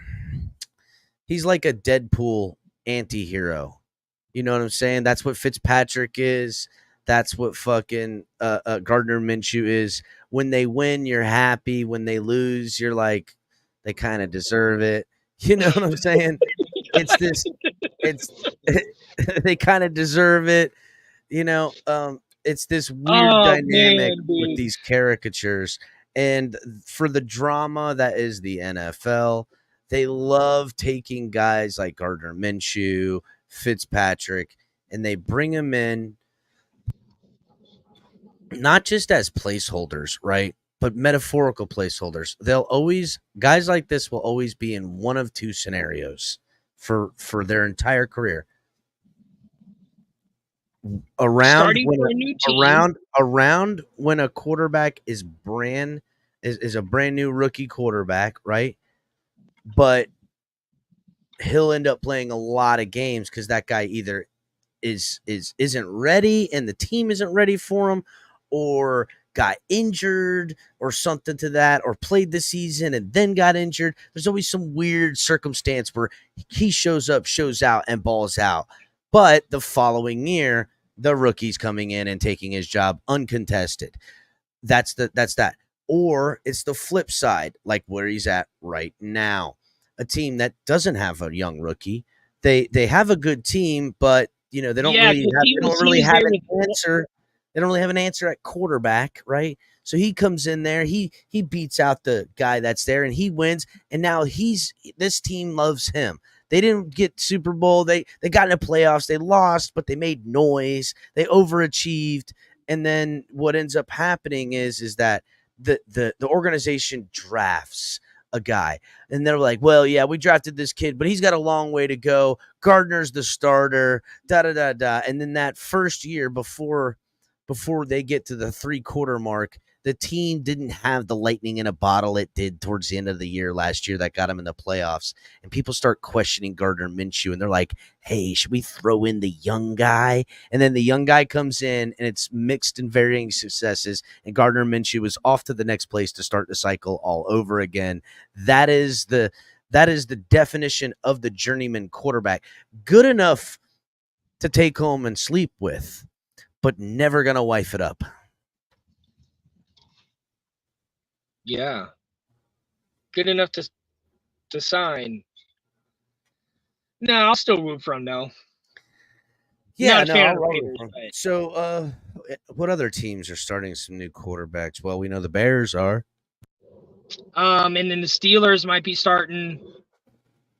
Deadpool anti-hero. You know what I'm saying? That's what Fitzpatrick is. That's what fucking Gardner Minshew is. When they win, you're happy. When they lose, you're like, they kind of deserve it. You know what I'm saying? They kind of deserve it. It's this weird dynamic with these caricatures. And for the drama that is the NFL, they love taking guys like Gardner Minshew, Fitzpatrick, and they bring them in not just as placeholders, right? But metaphorical placeholders. They'll always guys like this will always be in one of two scenarios for their entire career. Around Starting when for a new team. around when a quarterback is a brand new rookie quarterback, right? But he'll end up playing a lot of games because that guy either isn't ready and the team isn't ready for him, or got injured or something to that, or played the season and then got injured. There's always some weird circumstance where he shows up, shows out, and balls out. But the following year, the rookie's coming in and taking his job uncontested. That's that. Or it's the flip side, like where he's at right now. A team that doesn't have a young rookie. They have a good team, but they don't really have an answer. They don't really have an answer at quarterback, right? So he comes in there, he beats out the guy that's there, and he wins. And now this team loves him. They didn't get Super Bowl. They got in the playoffs. They lost, but they made noise. They overachieved. And then what ends up happening is that the organization drafts a guy, and they're like, well, yeah, we drafted this kid, but he's got a long way to go. Gardner's the starter, da. And then that first year before they get to the 3-quarter mark, the team didn't have the lightning in a bottle it did towards the end of the year last year that got him in the playoffs. And people start questioning Gardner Minshew, and they're like, hey, should we throw in the young guy? And then the young guy comes in, and it's mixed and varying successes, and Gardner Minshew is off to the next place to start the cycle all over again. That is the definition of the journeyman quarterback. Good enough to take home and sleep with, but never going to wife it up. Yeah. Good enough to sign. No, I'll still root for him, though. Yeah, no. So, what other teams are starting some new quarterbacks? Well, we know the Bears are. And then the Steelers might be starting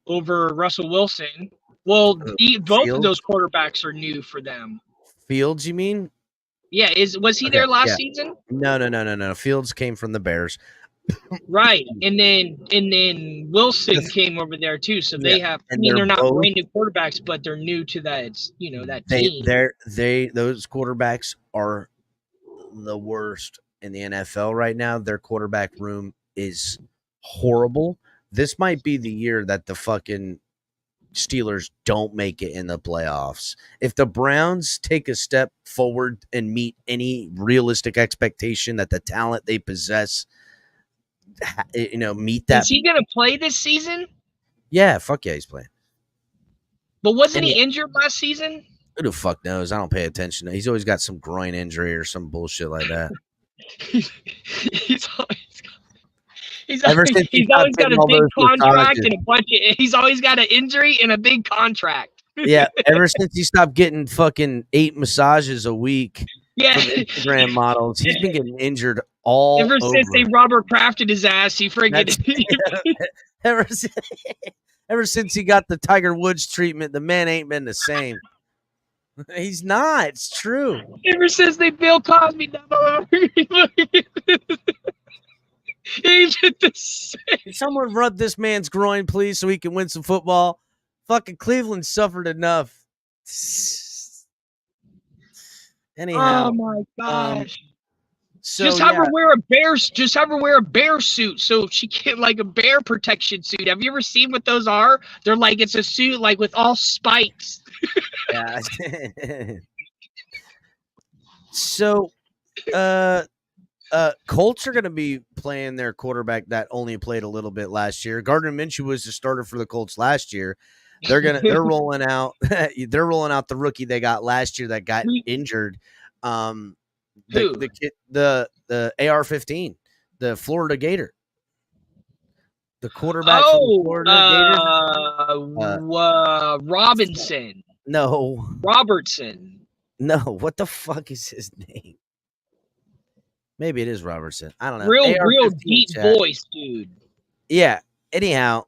over Russell Wilson. Well, both of those quarterbacks are new for them. Fields, you mean? Yeah, was he there last season? No. Fields came from the Bears. Right, and then Wilson came over there too. So they have. I mean, they're not brand new quarterbacks, but they're new to that. That team. Those quarterbacks are the worst in the NFL right now. Their quarterback room is horrible. This might be the year that the fucking Steelers don't make it in the playoffs. If the Browns take a step forward and meet any realistic expectation that the talent they possess, meet that. Is he going to play this season? Yeah, fuck yeah, he's playing. But wasn't he injured last season? Who the fuck knows? I don't pay attention. He's always got some groin injury or some bullshit like that. He's always got a big contract and a bunch of. He's always got an injury and a big contract. Yeah, ever since he stopped getting fucking 8 massages a week. Yeah, from Instagram models, he's been getting injured all ever over. Since they Robert crafted his ass. He friggin' ever since he got the Tiger Woods treatment, the man ain't been the same. He's not. It's true. Ever since they Bill Cosby, he's been the same. Someone rub this man's groin, please, so he can win some football. Fucking Cleveland suffered enough. Anyhow, oh my gosh. So just have her wear a bear suit so she can, like, a bear protection suit. Have you ever seen what those are? They're like, it's a suit like with all spikes. Yeah. So Colts are going to be playing their quarterback that only played a little bit last year. Gardner Minshew was the starter for the Colts last year. They're rolling out the rookie they got last year that got injured. The AR-15, the Florida Gator. The quarterback from Florida Gator. Robinson. No. Robertson. No, what the fuck is his name? Maybe it is Robertson. I don't know. Real AR-15 deep chat. voice, dude. Yeah. Anyhow,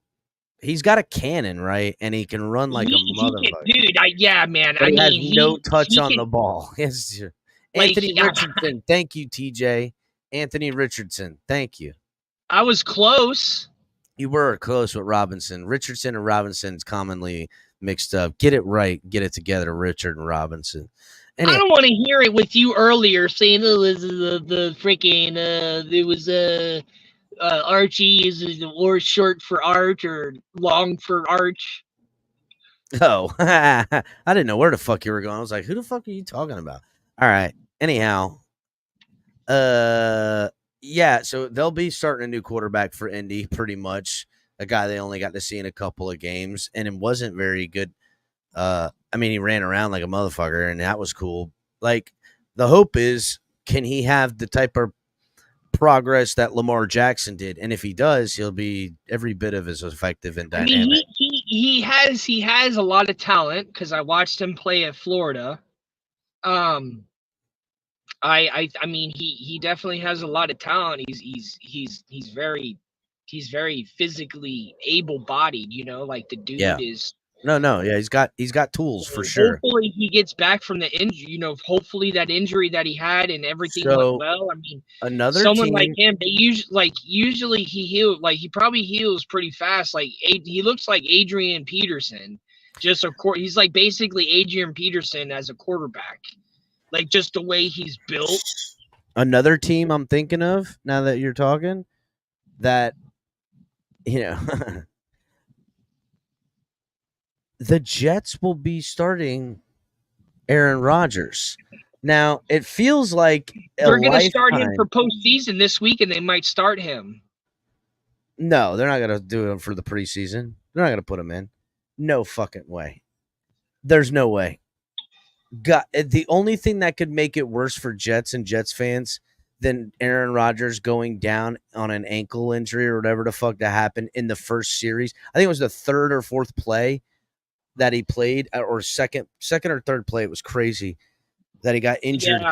he's got a cannon, right? And he can run like a motherfucker. Dude, yeah, man. But he has no touch on the ball. Anthony Richardson. Thank you, TJ. Anthony Richardson. Thank you. I was close. You were close with Robinson. Richardson and Robinson's commonly mixed up. Get it right. Get it together, Richard and Robinson. Anyhow, I don't want to hear it with you earlier saying, oh, the freaking, there was Archie is or short for art or long for arch. Oh, I didn't know where the fuck you were going. I was like, who the fuck are you talking about? All right. Anyhow, yeah, so they'll be starting a new quarterback for Indy, pretty much. A guy they only got to see in a couple of games, and it wasn't very good. I mean, he ran around like a motherfucker, and that was cool. Like, the hope is, can he have the type of progress that Lamar Jackson did? And if he does, he'll be every bit of as effective and dynamic. I mean, he has a lot of talent because I watched him play at Florida. I mean, he definitely has a lot of talent. He's very physically able-bodied, you know, like the dude is. No, yeah, he's got tools for sure. Hopefully he gets back from the injury, you know, hopefully that injury that he had and everything went well. I mean, someone like him, they usually he heals, like he probably heals pretty fast. Like he looks like Adrian Peterson, he's like basically Adrian Peterson as a quarterback, like just the way he's built. Another team I'm thinking of now that you're talking, that, you know, the Jets will be starting Aaron Rodgers. Now, it feels like they're going to start him for postseason this week, and they might start him. No, they're not going to do him for the preseason. They're not going to put him in. No fucking way. There's no way. God, the only thing that could make it worse for Jets and Jets fans than Aaron Rodgers going down on an ankle injury or whatever the fuck that happened in the first series. I think it was the third or fourth play that he played, or second or third play. It was crazy that he got injured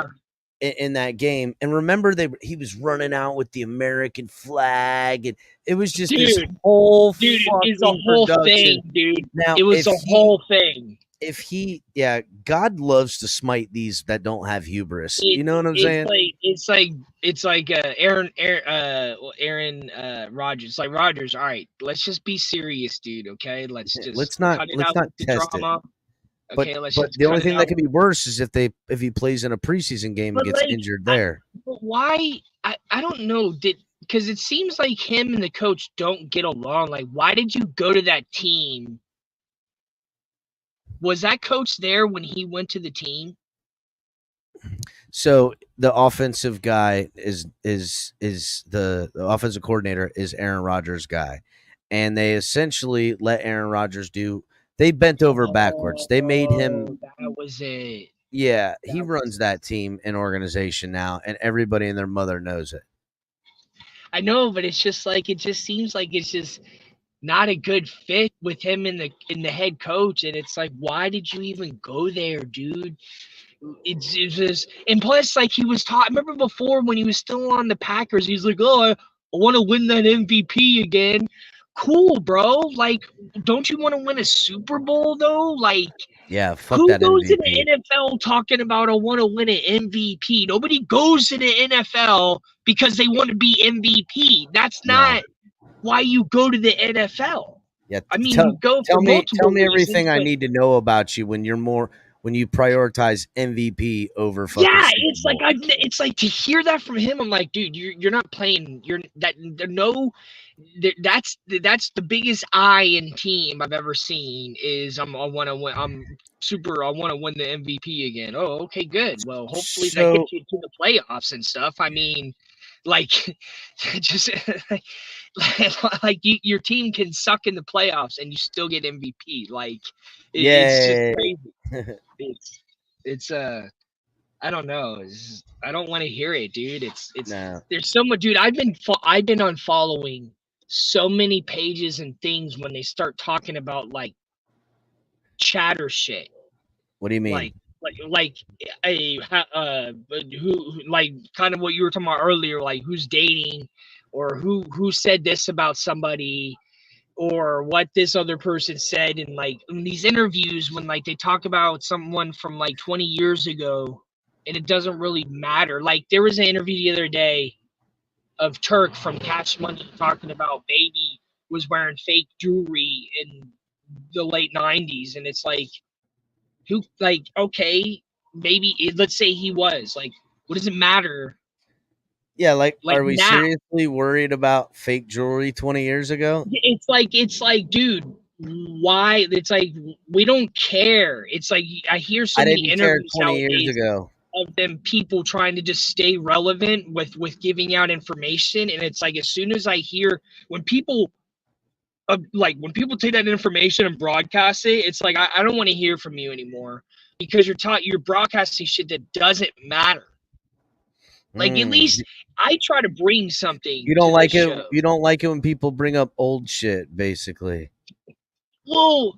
in that game. And remember, he was running out with the American flag, and it was just this whole it's a whole thing, dude. Now, it was a whole thing. God loves to smite these that don't have hubris. You know what I'm saying? It's like Aaron Rodgers. Like, Rodgers, all right, let's just be serious, dude. Okay, let's not test drama. It. Okay, but the only thing that could be worse is if he plays in a preseason game and gets injured there. But why? I don't know. Because it seems like him and the coach don't get along. Like, why did you go to that team? Was that coach there when he went to the team? So the offensive guy is the offensive coordinator is Aaron Rodgers' guy, and they essentially let Aaron Rodgers they bent over backwards. They made him. That was it. Yeah, he runs that team and organization now, and everybody and their mother knows it. I know, but it's just like, it just seems like it's just not a good fit with him in the head coach, and it's like, why did you even go there, dude? It's just, and plus, like, he was taught. Remember before when he was still on the Packers, he's like, oh, I want to win that MVP again. Cool, bro. Like, don't you want to win a Super Bowl though? Like, yeah, fuck that MVP. Who goes to the NFL talking about I want to win an MVP? Nobody goes to the NFL because they want to be MVP. That's not why you go to the NFL. Yeah, I mean, you go for multiple tell me everything I need to know about you when you prioritize MVP over fucking. Yeah, it's like to hear that from him. I'm like, dude, you're not playing. That's the biggest I in team I've ever seen. Is I want to win. I want to win the MVP again. Oh, okay, good. Well, hopefully that gets you to the playoffs and stuff. I mean, like, just like your team can suck in the playoffs and you still get MVP. Like, it's just crazy. It's I don't know. I don't want to hear it, dude. There's so much, dude. I've been unfollowing so many pages and things when they start talking about like chatter shit. What do you mean? Like, like who like kind of what you were talking about earlier, like who's dating, or who said this about somebody, or what this other person said, and like in these interviews when like they talk about someone from like 20 years ago, and it doesn't really matter. Like there was an interview the other day of Turk from Cash Money talking about Baby was wearing fake jewelry in the late 90s, and it's like, who, like, okay, maybe let's say he was like, what does it matter? Yeah, like are we Now seriously worried about fake jewelry 20 years ago? it's like, dude, why? It's like we don't care. It's like I hear so I many didn't care interviews 20 years nowadays ago. of them, people trying to just stay relevant with giving out information, and it's like as soon as I hear when people like when people take that information and broadcast it, it's like I don't want to hear from you anymore, because you're broadcasting shit that doesn't matter. Like at least I try to bring something You don't to this like it. show. You don't like it when people bring up old shit, basically. Well,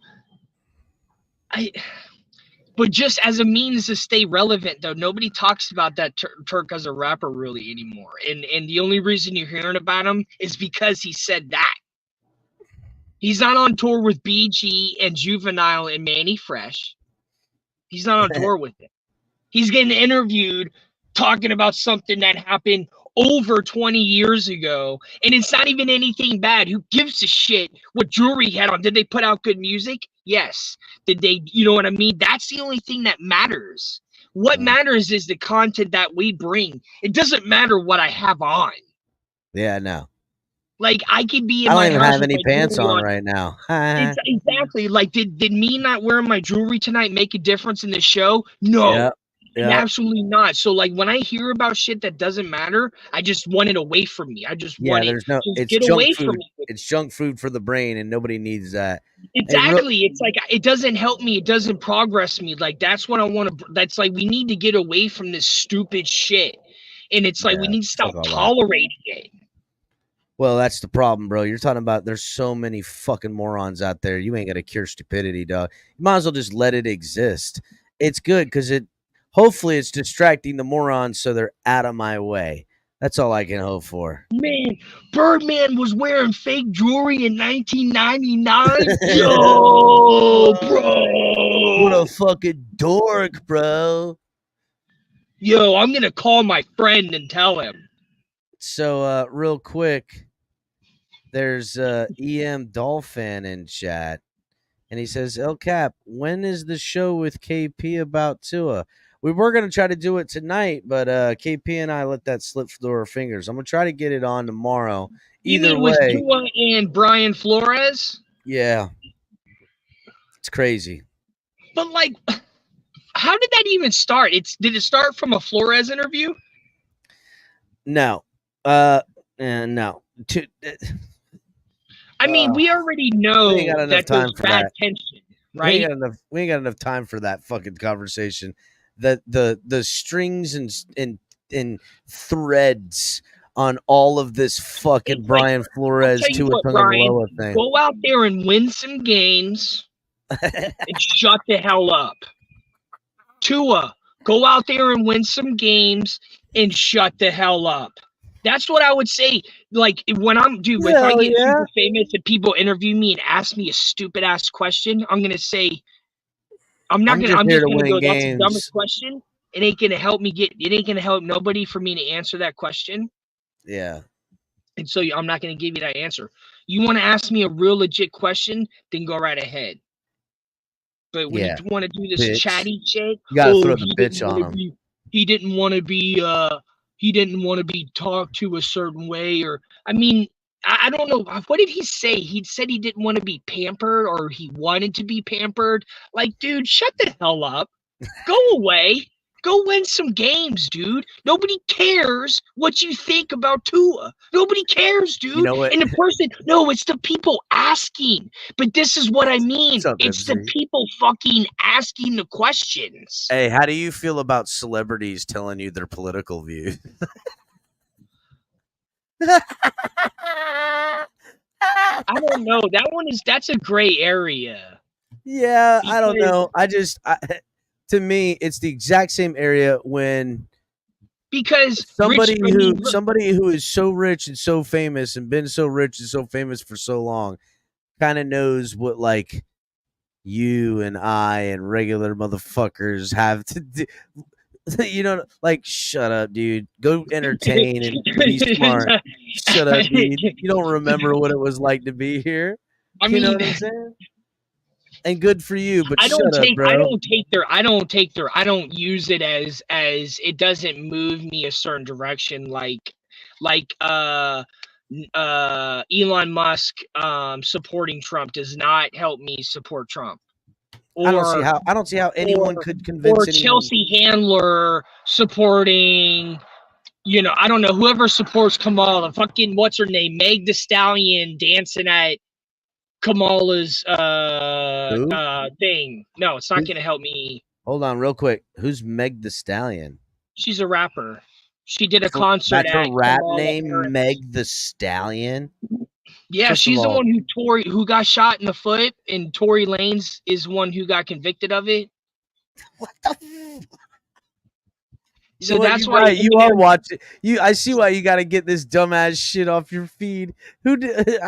but just as a means to stay relevant, though, nobody talks about that Turk as a rapper really anymore. And the only reason you're hearing about him is because he said that. He's not on tour with BG and Juvenile and Manny Fresh. He's not on tour with them. He's getting interviewed talking about something that happened over 20 years ago, and it's not even anything bad. Who gives a shit what jewelry he had on? Did they put out good music? Yes. Did they, you know what I mean? That's the only thing that matters. What matters is the content that we bring. It doesn't matter what I have on. Yeah, no. Like I could be in I my don't even house have with any my pants jewelry on right now. It's exactly. Like did me not wearing my jewelry tonight make a difference in the show? No. Yeah. Absolutely not. So like when I hear about shit that doesn't matter, I just want it away from me. I just want it. Just it's get junk away food. from me. It's junk food for the brain, and nobody needs that. Exactly. It's like it doesn't help me. It doesn't progress me. Like that's what I want to. That's like we need to get away from this stupid shit, and it's like we need to stop tolerating it. Well, that's the problem, bro. You're talking about there's so many fucking morons out there. You ain't gonna cure stupidity, dog. You might as well just let it exist. It's good because hopefully it's distracting the morons so they're out of my way. That's all I can hope for. Man, Birdman was wearing fake jewelry in 1999. Yo, bro. What a fucking dork, bro. Yo, I'm going to call my friend and tell him. So, real quick, there's EM Dolphin in chat. And he says, El Cap, when is the show with KP about Tua? We were going to try to do it tonight, but KP and I let that slip through our fingers. I'm going to try to get it on tomorrow. Either way. With Tua and Brian Flores? Yeah. It's crazy. But, like, how did that even start? Did it start from a Flores interview? No. No. I mean, we already know that there's bad tension, right? We ain't got enough time for that fucking conversation. The strings and threads on all of this fucking Brian Flores to a Tonga thing. Go out there and win some games and shut the hell up. Tua, go out there and win some games and shut the hell up. That's what I would say. Like when if I get super famous and people interview me and ask me a stupid ass question, I'm gonna say, I'm just gonna go, that's the dumbest question. It ain't gonna help nobody for me to answer that question. Yeah. And so I'm not gonna give you that answer. You want to ask me a real legit question, then go right ahead. But when you want to do this chatty shit, you gotta throw the bitch on him. He didn't want to be talked to a certain way, or I mean, I don't know. What did he say? He said he didn't want to be pampered, or he wanted to be pampered. Like, dude, shut the hell up. Go away. Go win some games, dude. Nobody cares what you think about Tua. Nobody cares, dude. You know what? And it's the people asking. But this is what I mean. It's the people fucking asking the questions. Hey, how do you feel about celebrities telling you their political views? I don't know. That's a gray area. Yeah, I don't know. to me, it's the exact same area when because somebody who is so rich and so famous and been so rich and so famous for so long kind of knows what like you and I and regular motherfuckers have to do. You know, like, shut up, dude. Go entertain and be smart. Shut up, dude. You don't remember what it was like to be here. I You know mean, what I'm saying? And good for you, but I shut don't up, take bro. I don't use it as it doesn't move me a certain direction like Elon Musk supporting Trump does not help me support Trump. I don't see how anyone could convince or anyone. Chelsea Handler supporting, you know, I don't know, whoever supports Kamala, fucking what's her name, Meg the Stallion dancing at Kamala's thing. No, it's not gonna help me. Hold on, real quick. Who's Meg the Stallion? She's a rapper. She did a concert That's her at rap Kamala name, Harris. Meg the Stallion. Yeah, First she's of the all, one who got shot in the foot, and Tory Lanez is one who got convicted of it. what the? So that's why right. You are watching. I see why you got to get this dumbass shit off your feed. I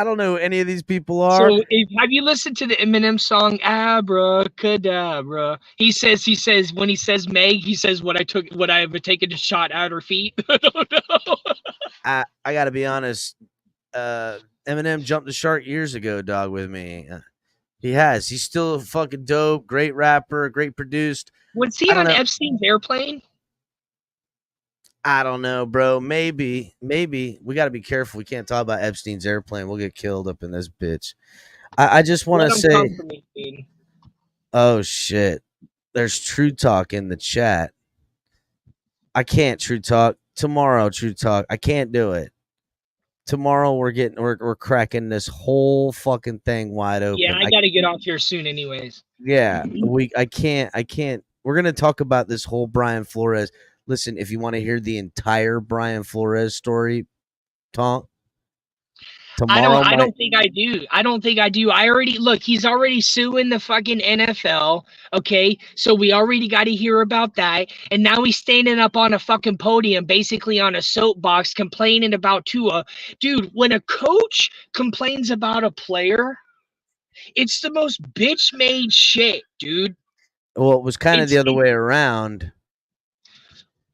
don't know who any of these people are. So have you listened to the Eminem song Abracadabra? He says when he says Meg, he says what I have taken a shot at her feet. I don't know. I got to be honest. Eminem jumped the shark years ago, dog. With me, he has. He's still fucking dope. Great rapper. Great produced. Was he on Epstein's airplane? I don't know, bro. Maybe. We got to be careful. We can't talk about Epstein's airplane. We'll get killed up in this bitch. I just want to say. Oh shit! There's True Talk in the chat. I can't True Talk tomorrow. True Talk. I can't do it. Tomorrow we're cracking this whole fucking thing wide open. Yeah, I gotta get off here soon, anyways. Yeah, I can't. We're gonna talk about this whole Brian Flores. Listen, if you want to hear the entire Brian Flores story, Tonk, tomorrow. I don't think I do. He's already suing the fucking NFL. Okay, so we already got to hear about that. And now he's standing up on a fucking podium, basically on a soapbox, complaining about Tua. Dude, when a coach complains about a player, it's the most bitch-made shit, dude. Well, it was kind of the other way around.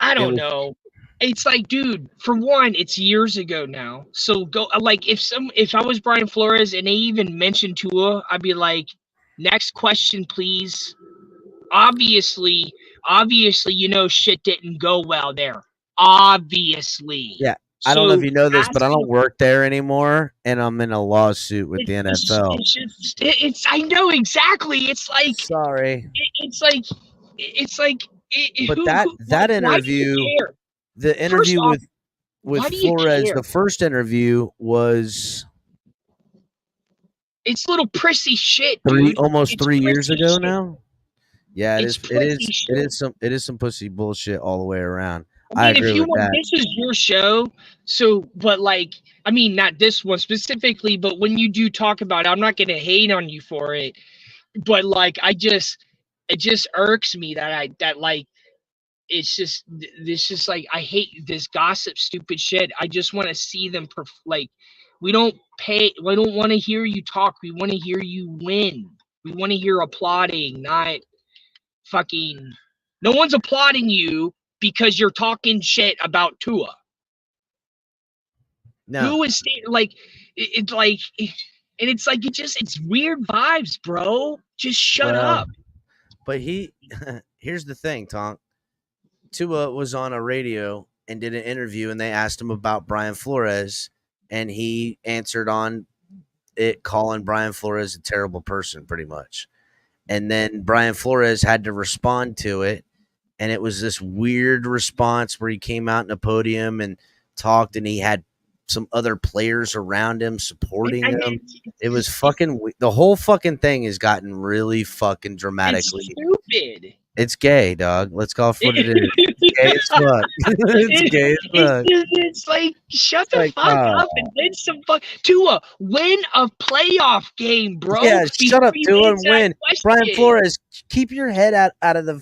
I don't know. It's like, dude, for one, it's years ago now. So go like if I was Brian Flores and they even mentioned Tua, I'd be like, next question, please. Obviously, you know shit didn't go well there. Obviously. Yeah. I don't know if you know this, but I don't work there anymore, and I'm in a lawsuit with the NFL. It's I know exactly. It's like sorry. It's like but that interview, the interview with Flores, the first interview was it's little prissy shit, dude. Almost 3 years ago now. Yeah, it is some pussy bullshit all the way around. I agree with that. This is your show, so but like I mean not this one specifically, but when you do talk about it, I'm not gonna hate on you for it. But like it just irks me that like it's just like I hate this gossip stupid shit. I just want to see them we don't want to hear you talk. We want to hear you win. We want to hear applauding, not fucking no one's applauding you because you're talking shit about Tua. No. Who is like it's like and it's like it's weird vibes, bro. Just shut up. But here's the thing, Tonk. Tua was on a radio and did an interview, and they asked him about Brian Flores, and he answered on it, calling Brian Flores a terrible person, pretty much. And then Brian Flores had to respond to it, and it was this weird response where he came out in a podium and talked, and he had some other players around him supporting him. It was fucking the whole fucking thing has gotten really fucking dramatically stupid. It's gay, dog. Let's call it what it is. It's gay as fuck. It's gay as fuck. It's like shut the fuck up and win some fuck. Tua, win a playoff game, bro. Yeah, shut up, Tua, and win. Brian Flores, keep your head out of the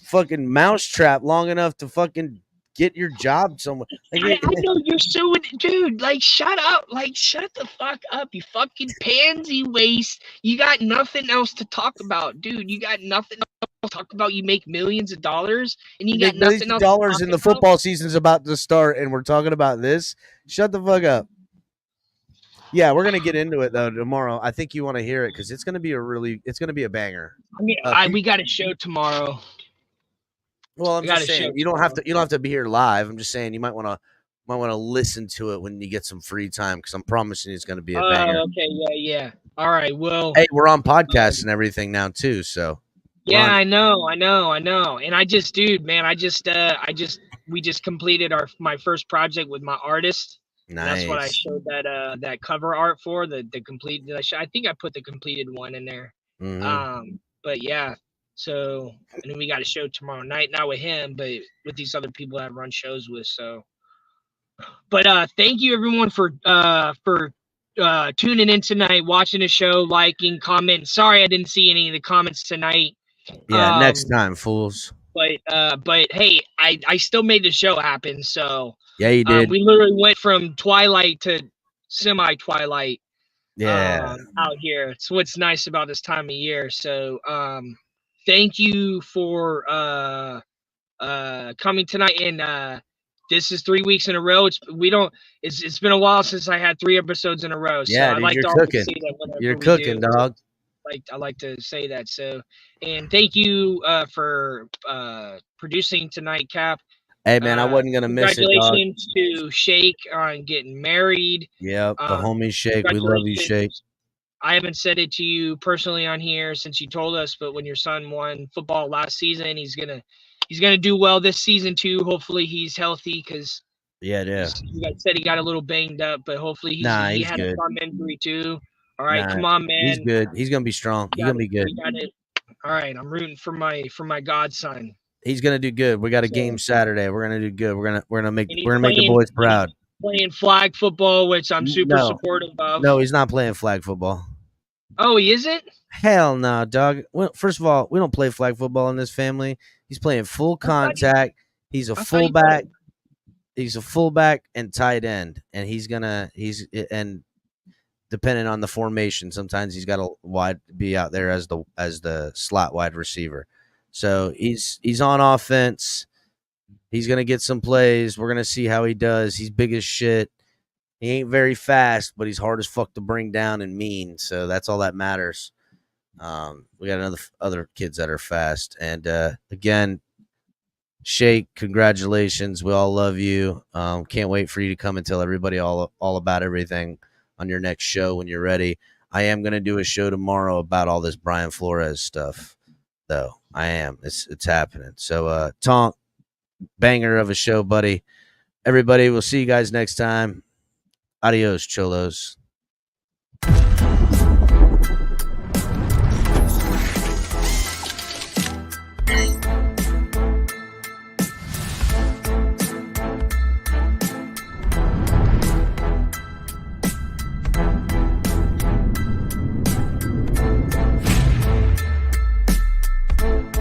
fucking mousetrap long enough to fucking get your job somewhere. Like, I know you're so, dude. Like, shut up. Like, shut the fuck up. You fucking pansy waste. You got nothing else to talk about, dude. You got nothing else to talk about. You make millions of dollars, and you got nothing else. Dollars, and the football season's about to start, and we're talking about this. Shut the fuck up. Yeah, we're gonna get into it though tomorrow. I think you want to hear it because it's gonna be a banger. I mean, we got a show tomorrow. Well, I'm just saying you don't have to be here live. I'm just saying you might want to listen to it when you get some free time because I'm promising it's going to be a banger. Okay, yeah. All right, well, hey, we're on podcasts and everything now too, so yeah, I know, and I just, dude, man, we just completed my first project with my artist. Nice. That's what I showed that cover art for the complete. I think I put the completed one in there. Mm-hmm. But yeah. So, and then we got a show tomorrow night, not with him, but with these other people that I run shows with. So, but thank you everyone for tuning in tonight, watching the show, liking, commenting. Sorry I didn't see any of the comments tonight. Yeah, next time, fools. But hey, I still made the show happen. So yeah, you did. We literally went from twilight to semi-twilight. Yeah, out here. It's what's nice about this time of year. So thank you for coming tonight, and this is 3 weeks in a row. It's been a while since I had 3 episodes in a row. So yeah, I dude, like you're to cooking. say that you're cooking, dog. I like to say that. So, and thank you for producing tonight, Cap. Hey man, I wasn't gonna miss it, dog. Congratulations to Shake on getting married. Yep, the homie Shake. We love you, Shake. I haven't said it to you personally on here since you told us, but when your son won football last season, he's gonna do well this season too. Hopefully he's healthy because you said he got a little banged up, but hopefully he had good. a thumb injury too. All right, come on, man. He's good. He's gonna be strong. He's gonna be good. All right, I'm rooting for my godson. He's gonna do good. We got a game Saturday. We're gonna do good. We're gonna make the boys proud. Playing flag football, which I'm super supportive of. No, he's not playing flag football. Oh, he isn't? Hell no, dog. Well, first of all, we don't play flag football in this family. He's playing full contact. He's a fullback. He's a fullback and tight end, and and depending on the formation, sometimes he's got to be out there as the slot wide receiver. So he's on offense. He's gonna get some plays. We're gonna see how he does. He's big as shit. He ain't very fast, but he's hard as fuck to bring down and mean. So that's all that matters. We got other kids that are fast. And again, Shake, congratulations. We all love you. Can't wait for you to come and tell everybody all about everything on your next show when you're ready. I am going to do a show tomorrow about all this Brian Flores stuff, though. I am. It's happening. So, Tonk, banger of a show, buddy. Everybody, we'll see you guys next time. Adios, cholos.